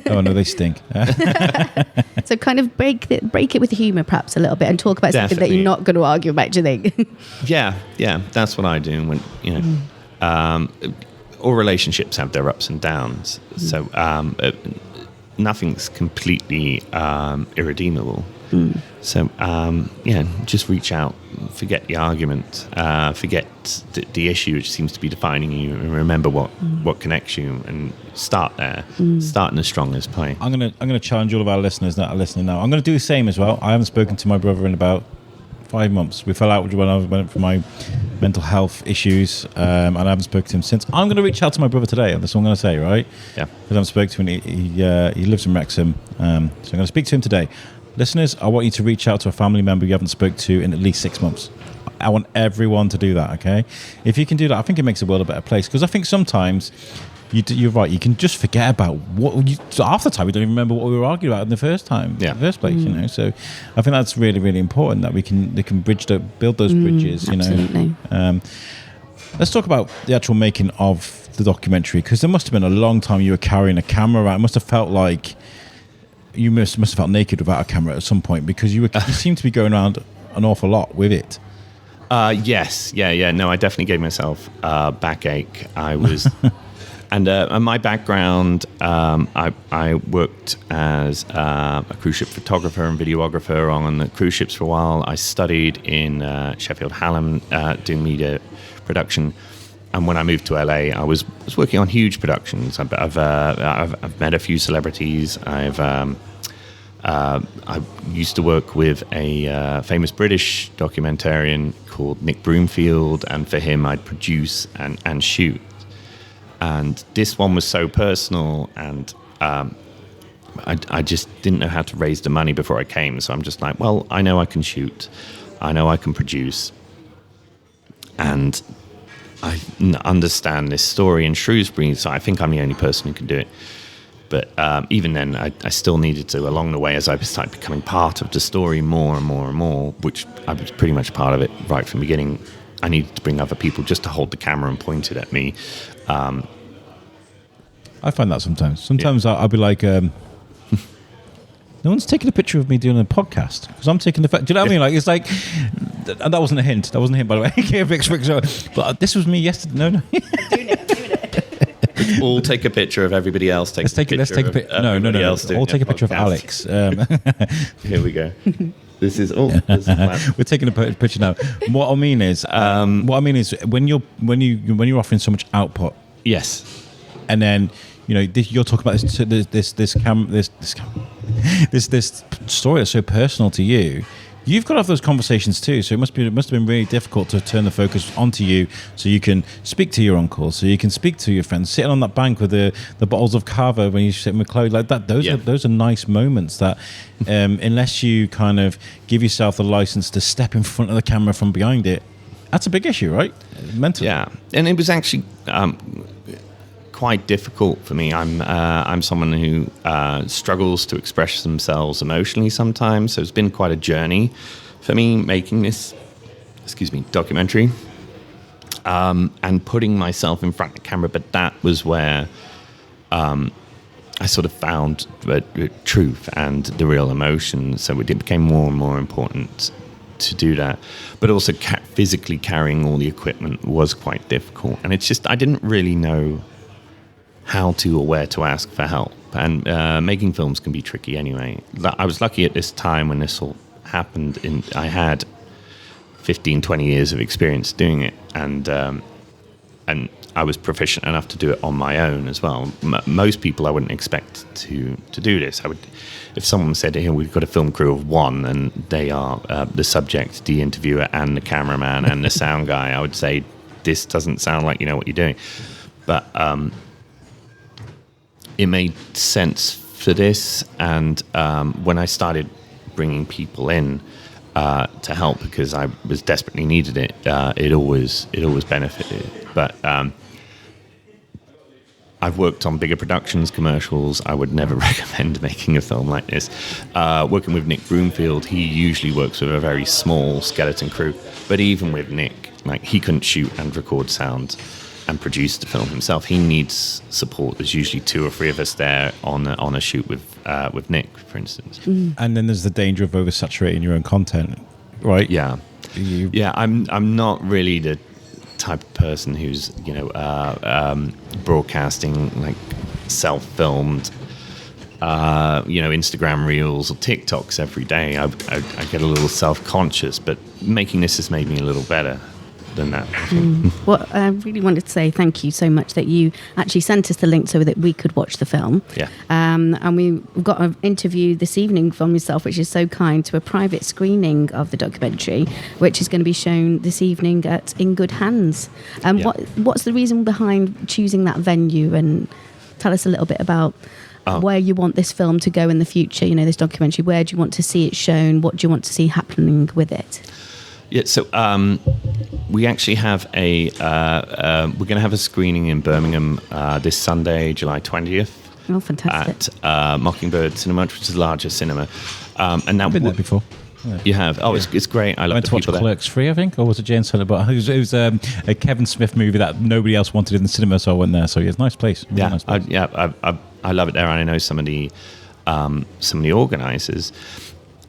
Oh no, they stink. So kind of break it with humour perhaps a little bit, and talk about something that you're not going to argue about, do you think? Yeah, that's what I do. When all relationships have their ups and downs, so nothing's completely irredeemable. So just reach out, forget the argument, forget the issue which seems to be defining you, and remember what connects you, and start there. Start in the strongest point. I'm gonna challenge all of our listeners that are listening now. I'm gonna do the same as well. I haven't spoken to my brother in about 5 months. We fell out when I went for my mental health issues, and I haven't spoken to him since. I'm gonna reach out to my brother today. That's what I'm gonna say, right? Yeah. Because I haven't spoken to him. He lives in Wrexham, so I'm gonna speak to him today. Listeners, I want you to reach out to a family member you haven't spoke to in at least 6 months. I want everyone to do that, okay? If you can do that, I think it makes the world a better place. Because I think sometimes, you're right, you can just forget about half the time we don't even remember what we were arguing about in the first time, in the first place, So I think that's really, really important, that they can build those bridges, absolutely. Let's talk about the actual making of the documentary, because there must have been a long time you were carrying a camera around. It must have felt like you must have felt naked without a camera at some point, because you seem to be going around an awful lot with it. Yes. Yeah. No, I definitely gave myself backache. I was, and my background, I worked as a cruise ship photographer and videographer on the cruise ships for a while. I studied in Sheffield Hallam doing media production. And when I moved to LA, I was working on huge productions. I've met a few celebrities. I used to work with a famous British documentarian called Nick Broomfield, and for him, I'd produce and shoot. And this one was so personal, and I just didn't know how to raise the money before I came. So I'm just like, well, I know I can shoot, I know I can produce, and I understand this story in Shrewsbury, so I think I'm the only person who can do it. But even then, I still needed to, along the way, as I started becoming part of the story more and more and more, which I was pretty much part of it right from the beginning, I needed to bring other people just to hold the camera and point it at me. I find that sometimes. Sometimes I'll be like... No one's taking a picture of me doing a podcast, because I'm taking the... Do you know what I mean? Like, it's like... And that wasn't a hint. That wasn't a hint, by the way. But this was me yesterday. No. I'm doing it. All take a picture of everybody else. Let's take a picture. No. All take a picture of Alex. Here we go. This is we're taking a picture now. What I mean is when you're offering so much output. Yes. And then you're talking about this story that's so personal to you. You've got to have those conversations too, so it must have been really difficult to turn the focus onto you, so you can speak to your uncle, so you can speak to your friends, sitting on that bank with the bottles of cava when you sit with Chloe, like that. Those are nice moments that, unless you kind of give yourself the license to step in front of the camera from behind it, that's a big issue, right? Mentally. Yeah, and it was actually quite difficult for me. I'm someone who struggles to express themselves emotionally sometimes, so it's been quite a journey for me making this documentary and putting myself in front of the camera. But that was where I sort of found the truth and the real emotion, so it became more and more important to do that. But also physically carrying all the equipment was quite difficult, and it's just I didn't really know how to or where to ask for help. And making films can be tricky anyway. I was lucky at this time when this all happened. I had 15, 20 years of experience doing it. And and I was proficient enough to do it on my own as well. Most people I wouldn't expect to do this. If someone said, "Here, we've got a film crew of one, and they are the subject, the interviewer, and the cameraman, and the sound guy," I would say, "This doesn't sound like you know what you're doing." But it made sense for this, and when I started bringing people in to help because I was desperately needed it always benefited. But I've worked on bigger productions, commercials. I would never recommend making a film like this. Working with Nick Broomfield, he usually works with a very small skeleton crew. But even with Nick, like, he couldn't shoot and record sound and produce the film himself. He needs support. There's usually 2 or 3 of us there on a shoot with Nick, for instance. And then there's the danger of oversaturating your own content, right? Yeah. Yeah, I'm not really the type of person who's broadcasting like self-filmed Instagram reels or TikToks every day. I get a little self-conscious, but making this has made me a little better than that. Well, I really wanted to say thank you so much that you actually sent us the link so that we could watch the film. Yeah. And we've got an interview this evening from yourself, which is so kind, to a private screening of the documentary, which is going to be shown this evening at In Good Hands. What's the reason behind choosing that venue? And tell us a little bit about where you want this film to go in the future, this documentary. Where do you want to see it shown? What do you want to see happening with it? Yeah, so we actually have we're going to have a screening in Birmingham this Sunday, July 20th. Oh, fantastic. At Mockingbird Cinema, which is the largest cinema. And I've been there before. Yeah. You have? Oh, it's great. I love the people there. I went to watch Clerks 3, I think, or was it Jane Silent? But it was a Kevin Smith movie that nobody else wanted in the cinema, so I went there. So yeah, it's a nice place. Nice place. I love it there, and I know some of the organisers.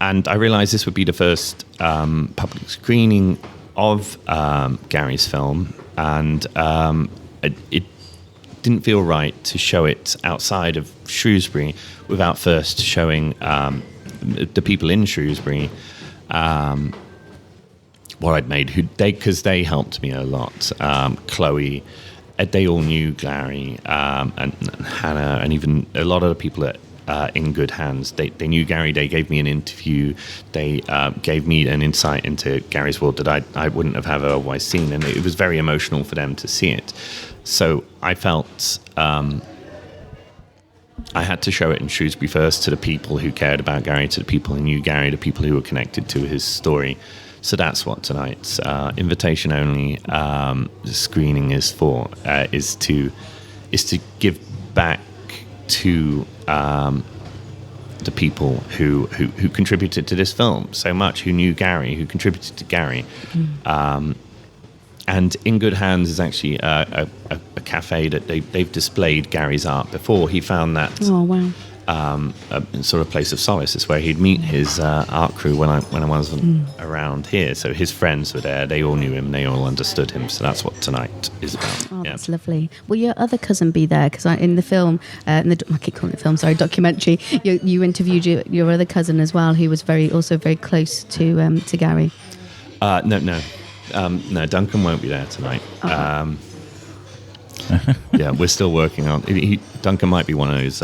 And I realised this would be the first public screening of Gary's film, and it didn't feel right to show it outside of Shrewsbury without first showing the people in Shrewsbury what I'd made, because they helped me a lot. Chloe, they all knew Gary, and Hannah, and even a lot of the people at In Good Hands. They knew Gary. They gave me an interview. They gave me an insight into Gary's world that I wouldn't have otherwise seen, and it was very emotional for them to see it. So I felt I had to show it in Shrewsbury first, to the people who cared about Gary, to the people who knew Gary, the people who were connected to his story. So that's what tonight's invitation only screening is for. Is to give back to the people who contributed to this film so much, who knew Gary, who contributed to Gary. And In Good Hands is actually a cafe that they've displayed Gary's art before. He found that a sort of place of solace. It's where he'd meet his art crew when I wasn't around here. So his friends were there. They all knew him. They all understood him. So that's what tonight is about. Oh, that's lovely. Will your other cousin be there? Because in the film, I keep calling it film, sorry, documentary, you interviewed your other cousin as well, who was also very close to Gary. No, Duncan won't be there tonight. Yeah, we're still working on. Duncan might be one of those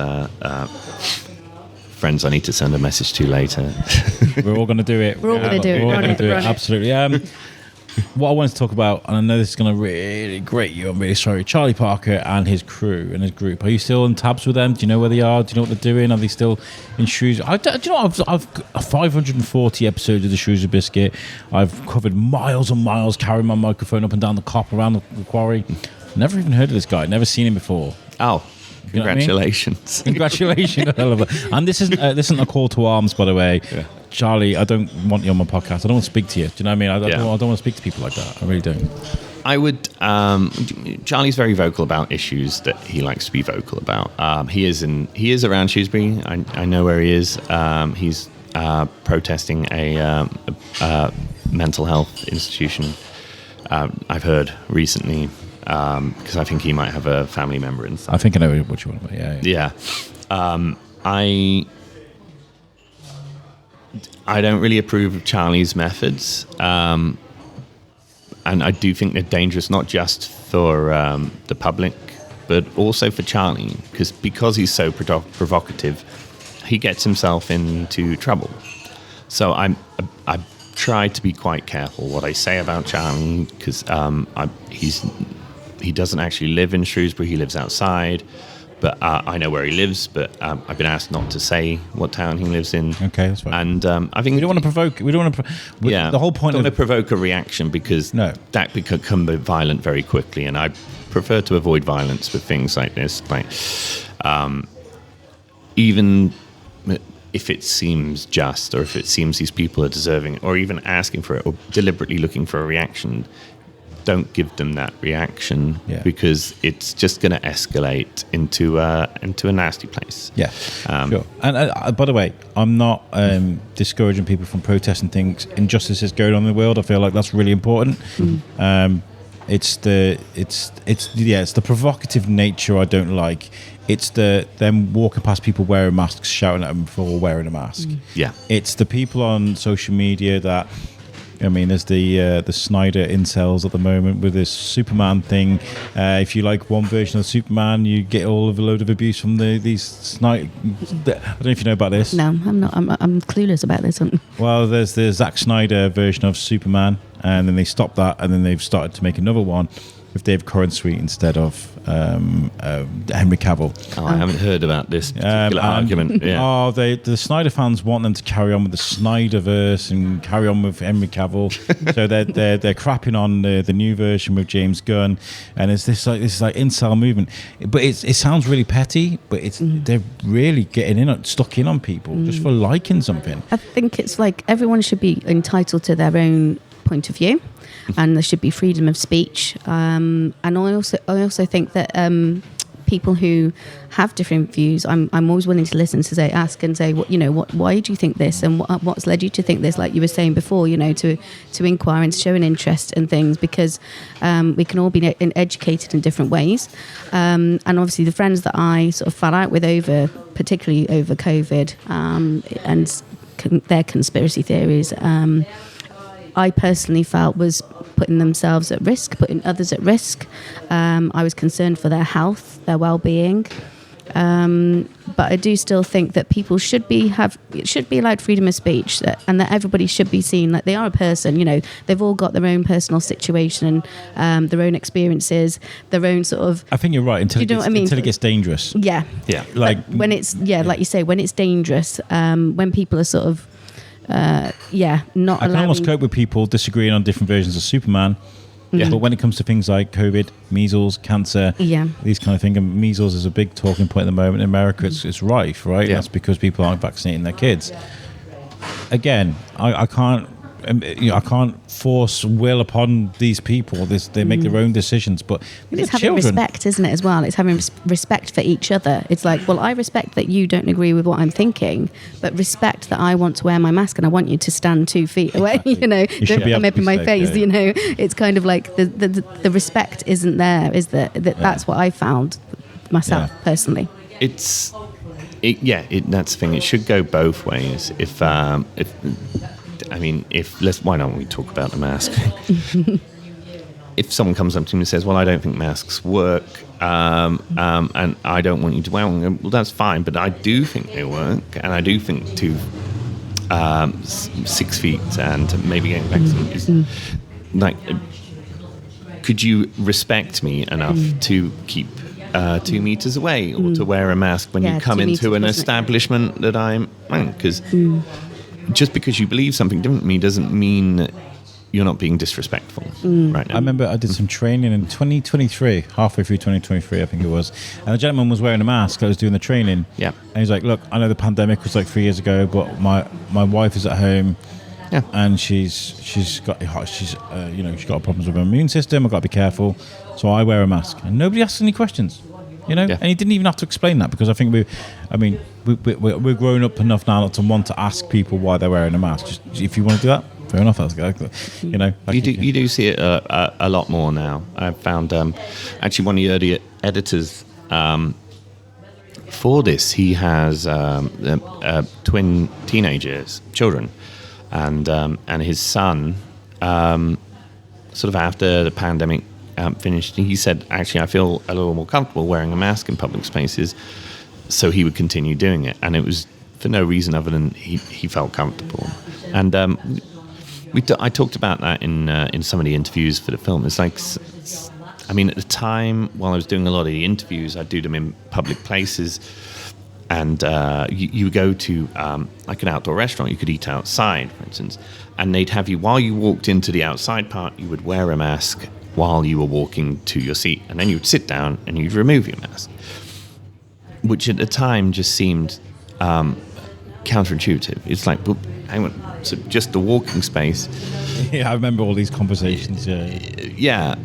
friends I need to send a message to later. We're all going to do it. We're all going to do it. We're all going to do it. Absolutely. What I wanted to talk about, and I know this is going to really grate you, I'm really sorry, Charlie Parker and his crew and his group. Are you still in tabs with them? Do you know where they are? Do you know what they're doing? Are they still in Shrewsbury? Do you know, I've 540 episodes of the Shrewsbury Biscuit. I've covered miles and miles, carrying my microphone up and down the cop around the quarry. Never even heard of this guy. Never seen him before. Oh, congratulations. You know what I mean? Congratulations. And this isn't a call to arms, by the way. Yeah. Charlie, I don't want you on my podcast. I don't want to speak to you. Do you know what I mean? I don't want to speak to people like that. I really don't. I would. Charlie's very vocal about issues that he likes to be vocal about. He is around Shrewsbury. I know where he is. He's protesting a mental health institution. I've heard recently. Because I think he might have a family member inside. I think I know what you want about. Yeah. I don't really approve of Charlie's methods. and I do think they're dangerous, not just for the public, but also for Charlie, because he's so provocative, he gets himself into trouble. So I try to be quite careful what I say about Charlie, because he doesn't actually live in Shrewsbury. He lives outside, but I know where he lives. But I've been asked not to say what town he lives in. Okay, that's fine. And I think we don't want to provoke. We don't want to. Yeah, the whole point. Don't want to provoke a reaction, because that can become violent very quickly, and I prefer to avoid violence with things like this. Like even if it seems just, or if it seems these people are deserving, or even asking for it, or deliberately looking for a reaction, don't give them that reaction, because it's just going to escalate into a nasty place. Yeah, sure. And by the way, I'm not discouraging people from protesting things. Injustices going on in the world. I feel like that's really important. It's the provocative nature I don't like. It's them walking past people wearing masks, shouting at them for wearing a mask. Yeah. It's the people on social media that, I mean, there's the Snyder incels at the moment with this Superman thing. If you like one version of Superman, you get all of a load of abuse from these Snyder. I don't know if you know about this. No, I'm not. I'm clueless about this one. Well, there's the Zack Snyder version of Superman, and then they stopped that, and then they've started to make another one with Dave Corenswet instead of Henry Cavill. Oh, I haven't heard about this particular argument. Yeah. The Snyder fans want them to carry on with the Snyderverse and carry on with Henry Cavill. So they're crapping on the new version with James Gunn, and it's this incel movement. But it sounds really petty, but they're really getting stuck in on people just for liking something. I think it's like everyone should be entitled to their own point of view, and there should be freedom of speech. And I also think that people who have different views, I'm always willing to listen, to ask and say, why do you think this, and what's led you to think this? Like you were saying before, to inquire and to show an interest in things, because we can all be educated in different ways. And obviously, the friends that I sort of fell out with particularly over COVID, and their conspiracy theories, I personally felt was putting themselves at risk, putting others at risk. I was concerned for their health, their well-being. But I do still think that people should be allowed freedom of speech, and that everybody should be seen like they are a person. They've all got their own personal situation, their own experiences, their own sort of. I think you're right until it gets dangerous. Yeah. Yeah. Like when it's like you say, when it's dangerous, when people are sort of. Not I can almost cope with people disagreeing on different versions of Superman. Yeah. But when it comes to things like COVID, measles, cancer, these kind of things, and measles is a big talking point at the moment in America. It's rife, right? Yeah. That's because people aren't vaccinating their kids. Again, I can't force will upon these people. They make their own decisions, but it's having respect, isn't it, as well? It's having respect for each other. It's like, well, I respect that you don't agree with what I'm thinking, but respect that I want to wear my mask and I want you to stand 2 feet away. Exactly. Don't come up in my face. Yeah. It's kind of like the respect isn't there. Is that that's what I found myself personally. That's the thing. It should go both ways. Why don't we talk about the mask? If someone comes up to me and says, well, I don't think masks work, and I don't want you to wear them, well, that's fine, but I do think they work, and I do think 6 feet and maybe getting vaccinated is like, could you respect me enough to keep 2 meters away, or to wear a mask when you come into an establishment that I'm in? Because just because you believe something different to me doesn't mean you're not being disrespectful right now. I remember I did some training in 2023, halfway through 2023, I think it was. And the gentleman was wearing a mask. I was doing the training. Yeah. And he's like, look, I know the pandemic was like 3 years ago, but my wife is at home. Yeah. And she's got problems with her immune system. I've got to be careful. So I wear a mask. And nobody asks any questions. And he didn't even have to explain that, because I think we're grown up enough now not to want to ask people why they're wearing a mask. Just, if you want to do that, fair enough. You do see it a lot more now. I've found actually one of the early editors for this. He has twin teenagers, children, and his son. sort of after the pandemic finished, he said, actually, I feel a little more comfortable wearing a mask in public spaces. So he would continue doing it. And it was for no reason other than he felt comfortable. And I talked about that in some of the interviews for the film. It's like, I mean, at the time, while I was doing a lot of the interviews, I'd do them in public places. And you go to like an outdoor restaurant, you could eat outside, for instance, and they'd have you, while you walked into the outside part, you would wear a mask while you were walking to your seat. And then you would sit down and you'd remove your mask, which at the time just seemed counterintuitive. It's like, well, hang on, so just the walking space. Yeah, I remember all these conversations. Yeah.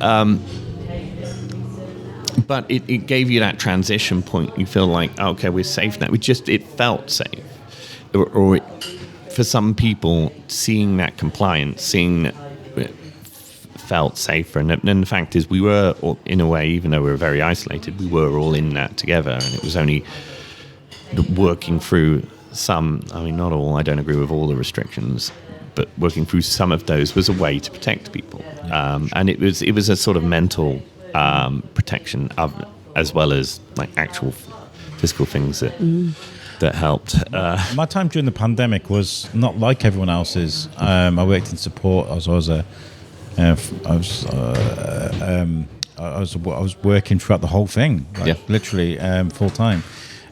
But it gave you that transition point. You feel like, oh, okay, we're safe now. It felt safe. Or for some people, seeing that compliance, seeing that it felt safer. And then the fact is, we were, in a way, even though we were very isolated, we were all in that together. And it was only working through some, I mean, not all, I don't agree with all the restrictions, but working through some of those was a way to protect people. And it was a sort of mental protection as well as like actual physical things that helped. My time during the pandemic was not like everyone else's. I worked in support. I was working throughout the whole thing, literally full time.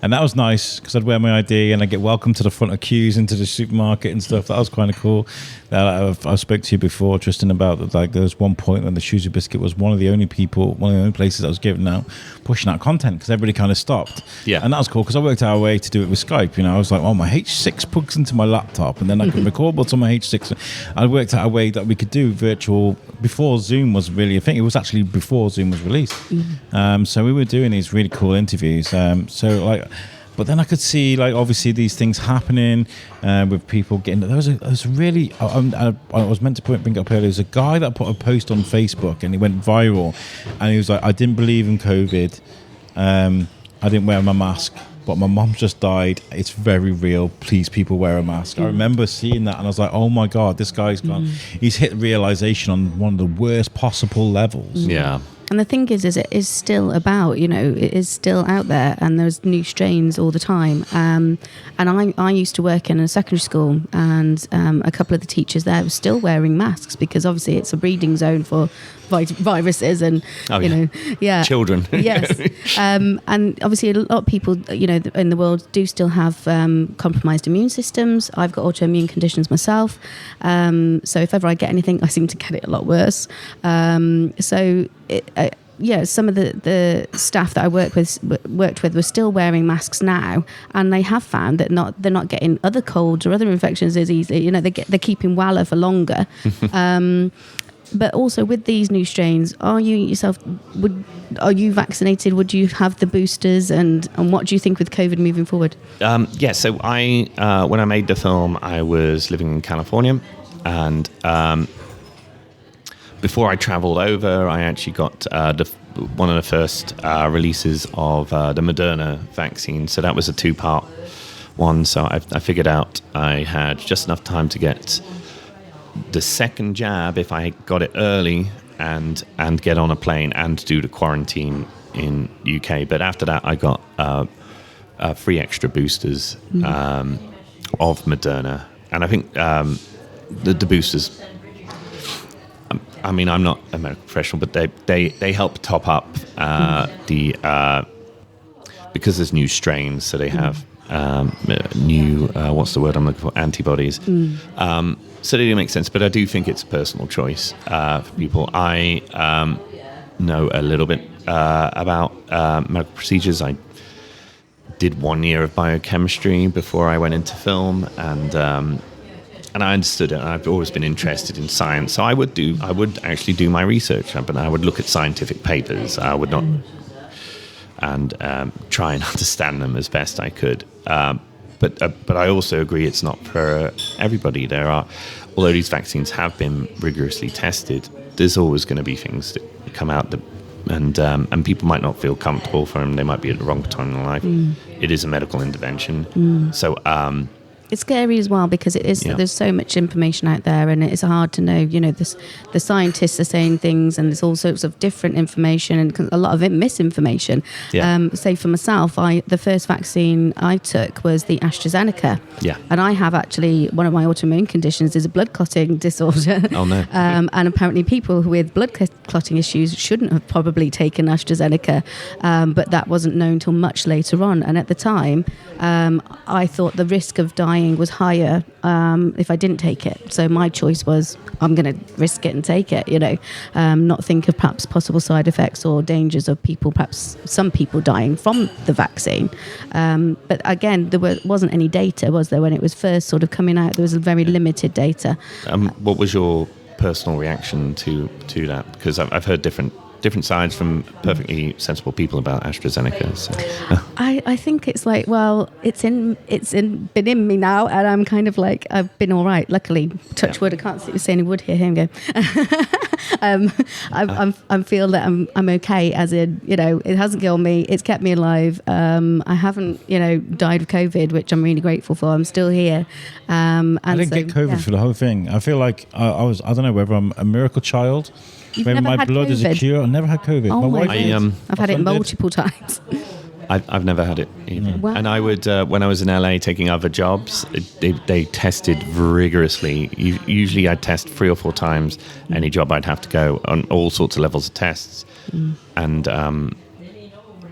And that was nice because I'd wear my ID and I'd get welcomed to the front of queues into the supermarket and stuff. That was kind of cool. I spoke to you before, Tristan, about like there was one point when the Shrewsbury Biscuit was one of the only places that was giving out, pushing out content because everybody kind of stopped. Yeah. And that was cool because I worked out a way to do it with Skype. You know, I was like, oh, my H6 plugs into my laptop and then I can record what's on my H6. I worked out a way that we could do virtual before Zoom was really a thing. It was actually before Zoom was released. So we were doing these really cool interviews. But then I could see, like, obviously these things happening with people getting. There was I was meant to bring it up earlier. There's a guy that put a post on Facebook and it went viral, and he was like, "I didn't believe in COVID. I didn't wear my mask, but my mom just died. It's very real. Please, people, wear a mask." I remember seeing that, and I was like, "Oh my God, this guy's gone. He's hit realization on one of the worst possible levels." Yeah. And the thing is it is still about, it is still out there, and there's new strains all the time. And I used to work in a secondary school, and a couple of the teachers there were still wearing masks because obviously it's a breeding zone for viruses and, children. Yes. And obviously a lot of people, in the world do still have compromised immune systems. I've got autoimmune conditions myself. So if ever I get anything, I seem to get it a lot worse. Some of the staff that I worked with were still wearing masks now, and they have found that they're not getting other colds or other infections as easily. They're keeping well for longer. But also with these new strains, are you vaccinated? Would you have the boosters? And what do you think with COVID moving forward? So when I made the film, I was living in California, and before I traveled over, I actually got one of the first releases of the Moderna vaccine. So that was a 2-part one. So I figured out I had just enough time to get the second jab if I got it early and get on a plane and do the quarantine in UK. But after that, I got 3 extra boosters of Moderna. And I think the boosters, I mean, I'm not a medical professional, but they help top up because there's new strains, so they have new, what's the word I'm looking for, antibodies. So they do make sense, but I do think it's a personal choice for people. I know a little bit about medical procedures. I did 1 year of biochemistry before I went into film, and I understood it. I've always been interested in science, so I would actually do my research, but I would look at scientific papers. I would not, and try and understand them as best I could. But I also agree it's not for everybody. Although these vaccines have been rigorously tested, there's always going to be things that come out and people might not feel comfortable for them. They might be at the wrong time in life. It is a medical intervention. So It's scary as well because it is. There's so much information out there, and it's hard to know. The scientists are saying things, and there's all sorts of different information, and a lot of it misinformation. Yeah. Say for myself, the first vaccine I took was the AstraZeneca. Yeah. And I have actually one of my autoimmune conditions is a blood clotting disorder. Oh no. And apparently, people with blood clotting issues shouldn't have probably taken AstraZeneca, but that wasn't known till much later on. And at the time, I thought the risk of dying was higher if I didn't take it. So my choice was I'm going to risk it and take it, not think of perhaps possible side effects or dangers of perhaps some people dying from the vaccine. But again, there wasn't any data, was there, when it was first sort of coming out? There was very limited data. What was your personal reaction to that? Because I've heard different sides from perfectly sensible people about AstraZeneca. So. I think it's like, well, been in me now, and I'm kind of like, I've been all right. Luckily, touch wood. I can't see any wood here. Here we go. I feel that I'm okay. As in, it hasn't killed me. It's kept me alive. I haven't, died of COVID, which I'm really grateful for. I'm still here. And I didn't get COVID for the whole thing. I feel like I don't know whether I'm a miracle child. Maybe my blood is a cure. I never had COVID. Oh my wife, I've had it multiple times. I've never had it either. Wow. And I would, when I was in LA taking other jobs, they tested rigorously. Usually I'd test 3 or 4 times any job I'd have to go on all sorts of levels of tests. And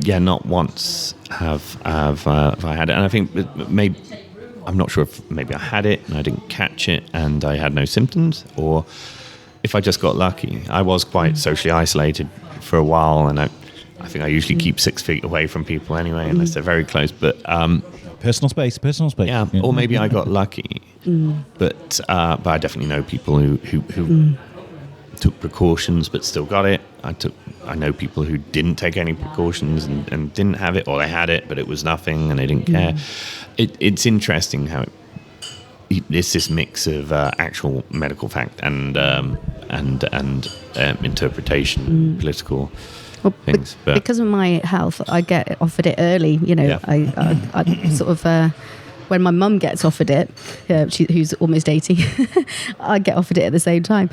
not once have I had it. And I think maybe, I'm not sure if maybe I had it and I didn't catch it and I had no symptoms, or if I just got lucky. I was quite socially isolated for a while, and I think I usually keep 6 feet away from people anyway, unless they're very close. But personal space. Yeah, or maybe I got lucky. But I definitely know people who took precautions but still got it. I know people who didn't take any precautions and didn't have it, or they had it but it was nothing and they didn't care. It's interesting how it's this mix of actual medical fact and interpretation, political things. But because of my health, I get offered it early. I sort of when my mum gets offered it, who's almost 80, I get offered it at the same time.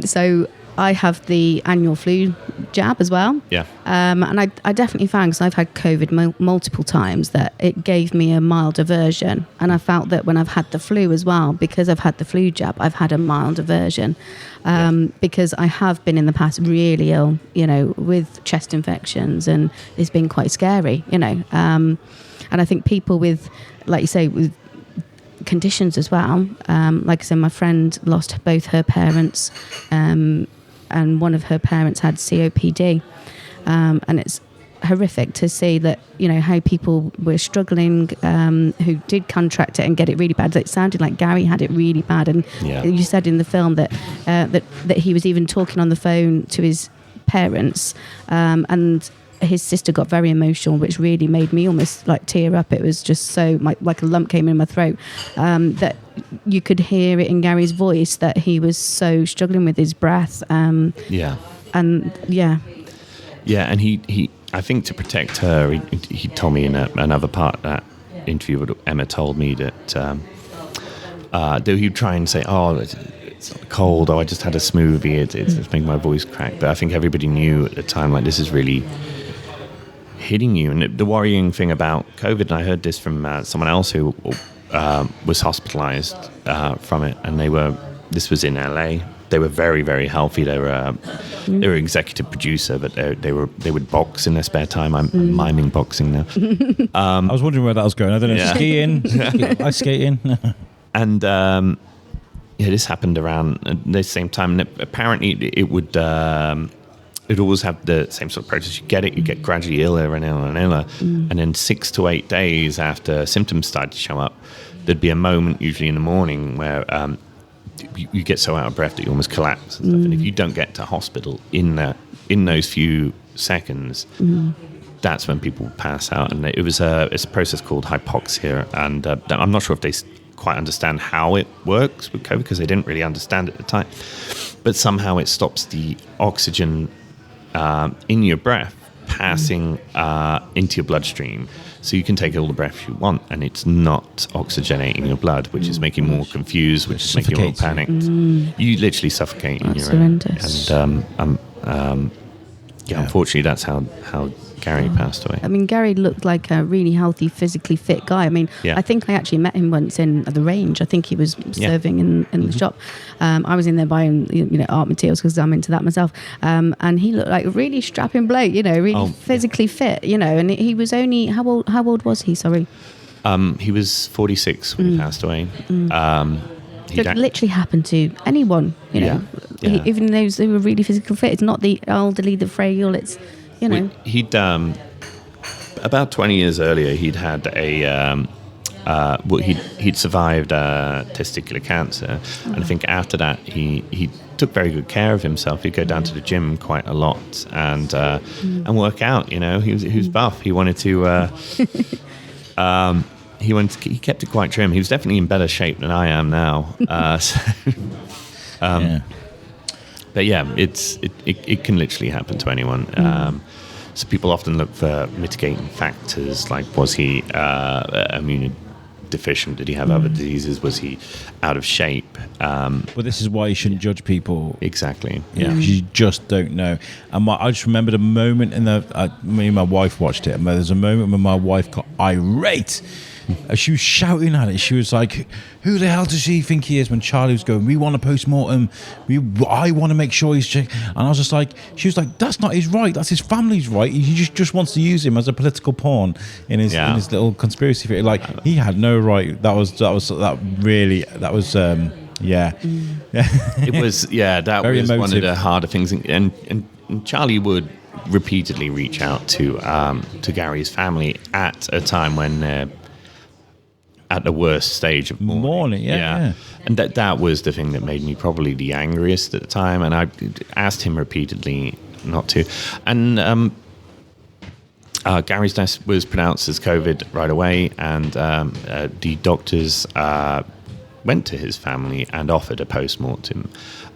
So I have the annual flu jab as well. Yeah. And I definitely found, because I've had COVID multiple times, that it gave me a mild aversion. And I felt that when I've had the flu as well, because I've had the flu jab, I've had a mild aversion. Because I have been in the past really ill, with chest infections, and it's been quite scary, And I think people with, like you say, with conditions as well. Like I said, my friend lost both her parents, and one of her parents had COPD, and it's horrific to see that, how people were struggling, who did contract it and get it really bad. It sounded like Gary had it really bad, and you said in the film that he was even talking on the phone to his parents, and his sister got very emotional, which really made me almost like tear up. It was just so like a lump came in my throat, that you could hear it in Gary's voice that he was so struggling with his breath. And he I think to protect her, he told me in another part of that interview what Emma told me that though he'd try and say, it's cold, I just had a smoothie, it's making my voice crack. But I think everybody knew at the time, like, this is really hitting you. And the worrying thing about COVID, and I heard this from someone else who was hospitalized from it, and this was in LA. They were very, very healthy. They were executive producer, but they would box in their spare time. I'm miming boxing now. I was wondering where that was going. I don't know. Skiing. I skate in. And this happened around the same time. And apparently, it would. It always have the same sort of process. You get gradually iller and iller and iller, and then 6 to 8 days after symptoms start to show up, there'd be a moment, usually in the morning, where you get so out of breath that you almost collapse and stuff. And if you don't get to hospital in those few seconds, that's when people pass out. And it's a process called hypoxia, and I'm not sure if they quite understand how it works with COVID, because they didn't really understand it at the time. But somehow it stops the oxygen in your breath passing into your bloodstream. So you can take all the breaths you want, and it's not oxygenating your blood, which is making you more confused, which is making you more panicked. You literally suffocate in your own. And unfortunately, that's how Gary passed away. I mean, Gary looked like a really healthy, physically fit guy. I mean, I think I actually met him once in the range. I think he was serving in the shop. I was in there buying, art materials because I'm into that myself. And he looked like a really strapping bloke, really physically fit, and he was only, how old was he? Sorry. He was 46 when he passed away. It could literally happen to anyone, even those who were really physically fit. It's not the elderly, the frail, it's, He'd about 20 years earlier, he'd had he'd survived testicular cancer, and I think after that he took very good care of himself. He'd go down to the gym quite a lot and work out. He was buff. He wanted to. He kept it quite trim. He was definitely in better shape than I am now. But yeah, it can literally happen to anyone. So people often look for mitigating factors, like was he immunodeficient? Did he have other diseases? Was he out of shape? Well, this is why you shouldn't judge people. Exactly. Yeah, because you just don't know. And I just remember the moment me and my wife watched it, and there's a moment when my wife got irate. She was shouting at it. She was like, "Who the hell does she think he is?" When Charlie was going, "We want a post-mortem. I want to make sure he's checked." And I was just like, she was like, "That's not his right. That's his family's right. He just wants to use him as a political pawn in his little conspiracy theory. Like, he had no right." That was yeah. It was that Very was emotive. one of the harder things, and Charlie would repeatedly reach out to Gary's family at a time when they're at the worst stage of mourning. Yeah. And that was the thing that made me probably the angriest at the time, and I asked him repeatedly not to. And Gary's death was pronounced as COVID right away, and the doctors went to his family and offered a post-mortem,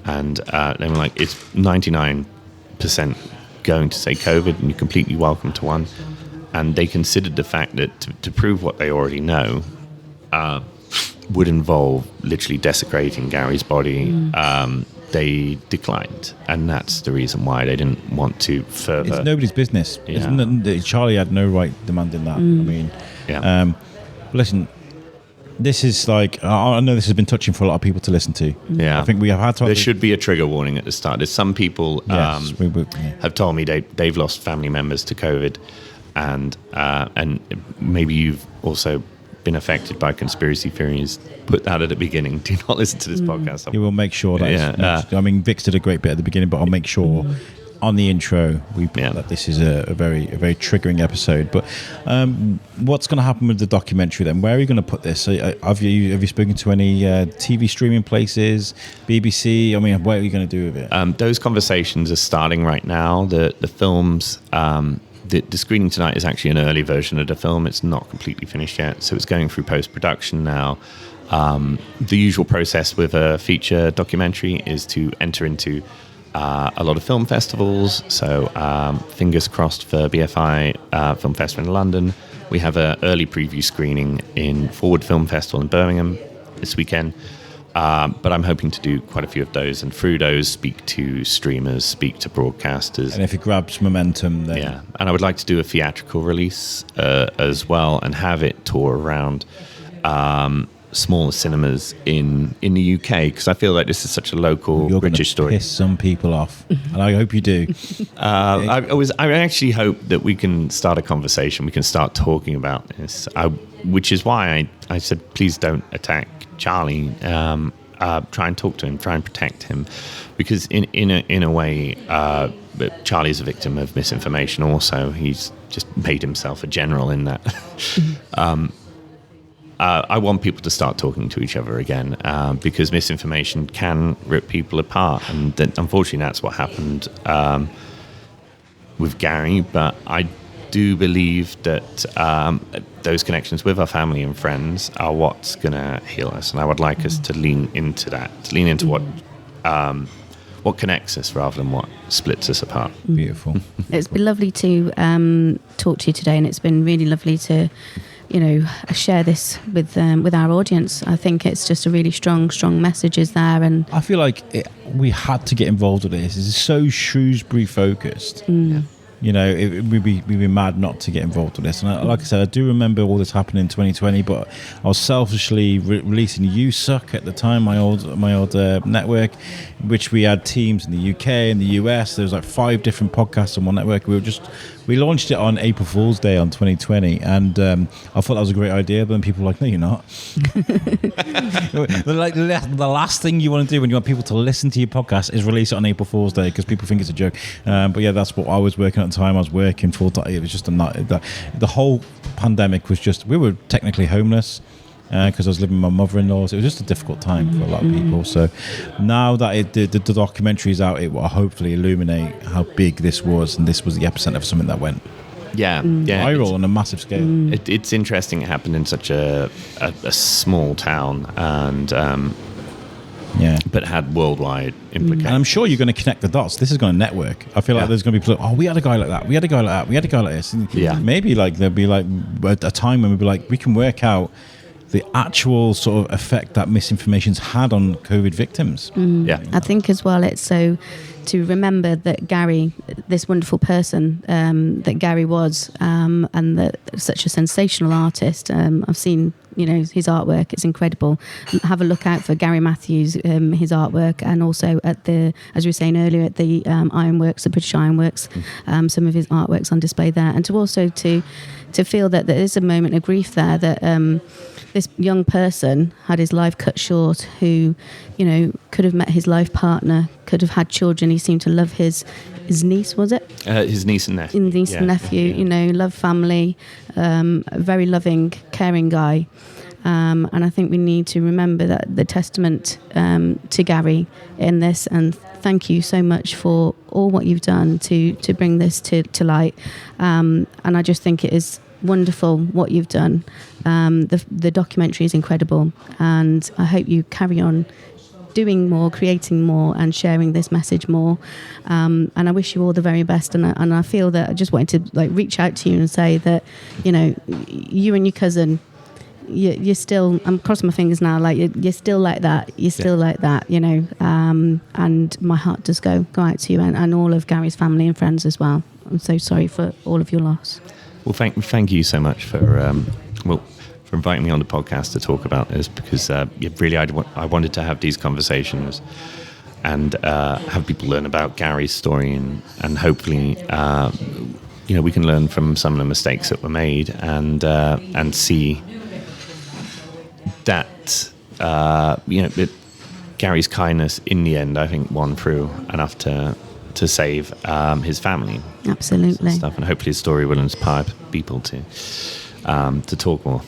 and they were like, "It's 99% going to say COVID, and you're completely welcome to one." And they considered the fact that to prove what they already know would involve literally desecrating Gary's body. They declined, and that's the reason why they didn't want to further. It's nobody's business. Charlie had no right demanding that. I mean, listen, this is like, I know this has been touching for a lot of people to listen to. Yeah, I think we have had to. There should be a trigger warning at the start. There's some people have told me they've lost family members to COVID, and maybe you've also been affected by conspiracy theories. Put that at the beginning. Do not listen to this podcast. You will make sure that I mean, Vic's did a great bit at the beginning, but I'll make sure on the intro we put that this is a very triggering episode. But what's going to happen with the documentary then? Where are you going to put this? Have you spoken to any TV streaming places, BBC? I mean, what are you going to do with it? Those conversations are starting right now. The films. The screening tonight is actually an early version of the film. It's not completely finished yet, so it's going through post-production now. The usual process with a feature documentary is to enter into a lot of film festivals. So fingers crossed for BFI Film Festival in London. We have an early preview screening in Forward Film Festival in Birmingham this weekend. But I'm hoping to do quite a few of those, and through those speak to streamers, speak to broadcasters. And if it grabs momentum, then... Yeah, and I would like to do a theatrical release as well, and have it tour around smaller cinemas in the UK, because I feel like this is such a local British story. Piss some people off, and I hope you do. I actually hope that we can start a conversation, we can start talking about this, which is why I said, please don't attack Charlie. Try and talk to him, try and protect him, because in a way, Charlie's a victim of misinformation. Also, he's just made himself a general in that. I want people to start talking to each other again, because misinformation can rip people apart, and unfortunately, that's what happened with Gary. But I do believe that those connections with our family and friends are what's going to heal us, and I would like us to lean into that, to lean into what what connects us rather than what splits us apart. Beautiful. It's been lovely to talk to you today, and it's been really lovely to, share this with our audience. I think it's just a really strong messages there, and I feel like we had to get involved with this. It's so Shrewsbury focused. Yeah. We'd be mad not to get involved with this. And like I said, I do remember all this happening in 2020, but I was selfishly releasing You Suck at the time, my old network, which we had teams in the UK and the US. There was like 5 different podcasts on one network. We launched it on April Fool's Day on 2020, and I thought that was a great idea, but then people were like, no, you're not. Like the last thing you want to do when you want people to listen to your podcast is release it on April Fool's Day because people think it's a joke. But yeah, that's what I was working at the time. I was working full time. It was just the whole pandemic was just, we were technically homeless because I was living with my mother-in-law. So it was just a difficult time for a lot of people. So now that the documentary is out, it will hopefully illuminate how big this was, and this was the epicenter of something that went viral on a massive scale. It's interesting it happened in such a small town, and but had worldwide implications. And I'm sure you're going to connect the dots. This is going to network. I feel like there's going to be people like, we had a guy like that, we had a guy like that, we had a guy like this. And maybe like there'll be like a time when we'll be like, we can work out the actual sort of effect that misinformation's had on COVID victims. I think as well, it's so to remember that Gary, this wonderful person that Gary was, and that such a sensational artist. I've seen his artwork; it's incredible. Have a look out for Gary Matthews, his artwork, and also at as we were saying earlier, at the Ironworks, the British Ironworks, some of his artworks on display there, and to also to feel that there is a moment of grief there that. This young person had his life cut short, who, could have met his life partner, could have had children. He seemed to love his niece, was it? His niece and nephew. And nephew, love family, a very loving, caring guy. And I think we need to remember that the testament to Gary in this, and thank you so much for all what you've done to bring this to light. And I just think it is wonderful what you've done. The documentary is incredible, and I hope you carry on doing more, creating more, and sharing this message more. And I wish you all the very best. And I feel that I just wanted to reach out to you and say that you and your cousin, you're still, I'm crossing my fingers now, you're still like that. You're still like that, and my heart does go out to you and all of Gary's family and friends as well. I'm so sorry for all of your loss. Well, thank you so much for inviting me on the podcast to talk about this, because really I wanted to have these conversations and have people learn about Gary's story, and hopefully we can learn from some of the mistakes that were made, and see that that Gary's kindness in the end, I think, won through enough to save his family. Absolutely. And stuff, and hopefully his story will inspire people to talk more.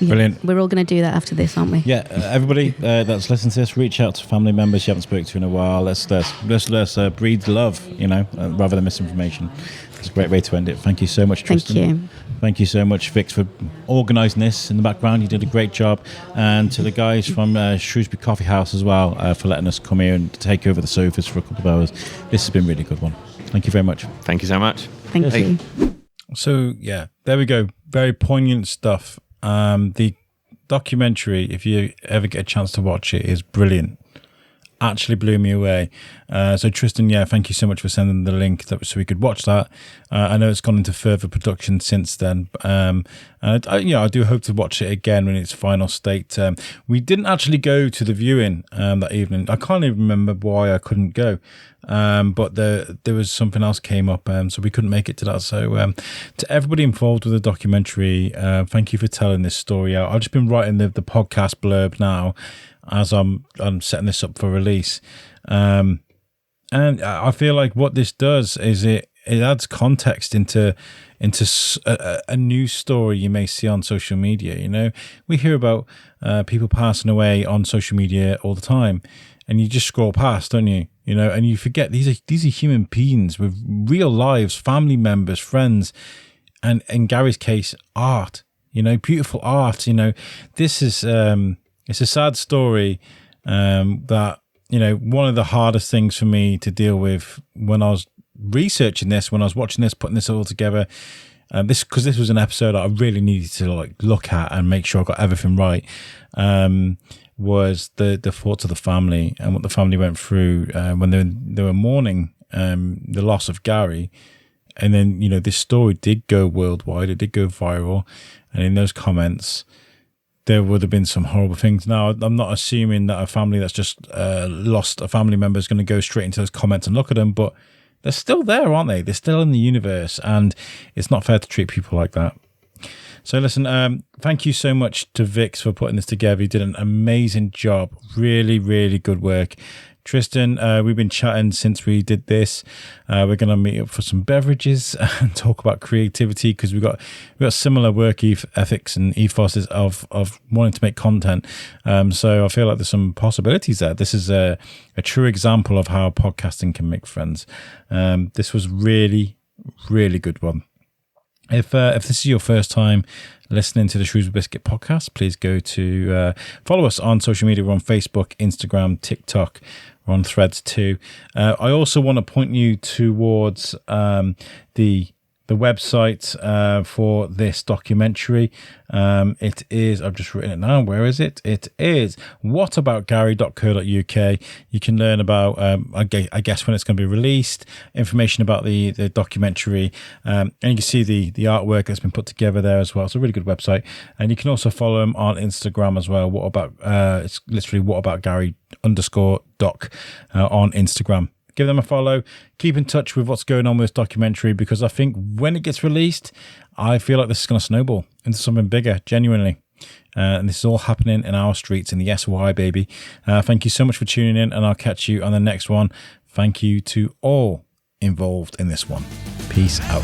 Brilliant. We're all going to do that after this, aren't we? Yeah, everybody that's listening to this, reach out to family members you haven't spoken to in a while. Let's breed love, rather than misinformation. It's a great way to end it. Thank you so much, Tristan. Thank you. Thank you so much, Vic, for organising this in the background. You did a great job. And to the guys from Shrewsbury Coffee House as well for letting us come here and take over the sofas for a couple of hours. This has been a really good one. Thank you very much. Thank you so much. Thank you. So, yeah, there we go. Very poignant stuff. The documentary, if you ever get a chance to watch it, is brilliant. Actually blew me away. So Tristan, thank you so much for sending the link so we could watch that. I know it's gone into further production since then, and I do hope to watch it again in its final state. We didn't actually go to the viewing that evening. I can't even remember why I couldn't go, but there was something else came up, so we couldn't make it to that. So to everybody involved with the documentary, thank you for telling this story out. I've just been writing the podcast blurb now as I'm setting this up for release. And I feel like what this does is it adds context into a news story you may see on social media. We hear about people passing away on social media all the time, and you just scroll past, don't you? And you forget these are human beings with real lives, family members, friends, and in Gary's case, art. Beautiful art. This is it's a sad story that one of the hardest things for me to deal with when I was researching this, when I was watching this, putting this all together, because this was an episode I really needed to look at and make sure I got everything right, was the thoughts of the family and what the family went through when they were mourning the loss of Gary. And then, this story did go worldwide, it did go viral, and in those comments there would have been some horrible things. Now, I'm not assuming that a family that's just lost a family member is going to go straight into those comments and look at them, but they're still there, aren't they? They're still in the universe, and it's not fair to treat people like that. So listen, thank you so much to Vix for putting this together. You did an amazing job. Really, really good work. Tristan, we've been chatting since we did this. We're going to meet up for some beverages and talk about creativity, because we've got similar work ethics and ethoses of wanting to make content. So I feel like there's some possibilities there. This is a true example of how podcasting can make friends. This was really, really good one. If this is your first time listening to the Shrewsbury Biscuit podcast, please go to follow us on social media. We're on Facebook, Instagram, TikTok. We're on Threads too. I also want to point you towards the website for this documentary. It is, I've just written it now. Where is it? It is whataboutgary.co.uk. You can learn about, I guess, when it's going to be released, information about the documentary, and you can see the artwork that's been put together there as well. It's a really good website. And you can also follow them on Instagram as well. It's literally whataboutgary_doc on Instagram. Give them a follow. Keep in touch with what's going on with this documentary, because I think when it gets released, I feel like this is going to snowball into something bigger, genuinely. And this is all happening in our streets in the SY, baby. Thank you so much for tuning in, and I'll catch you on the next one. Thank you to all involved in this one. Peace out.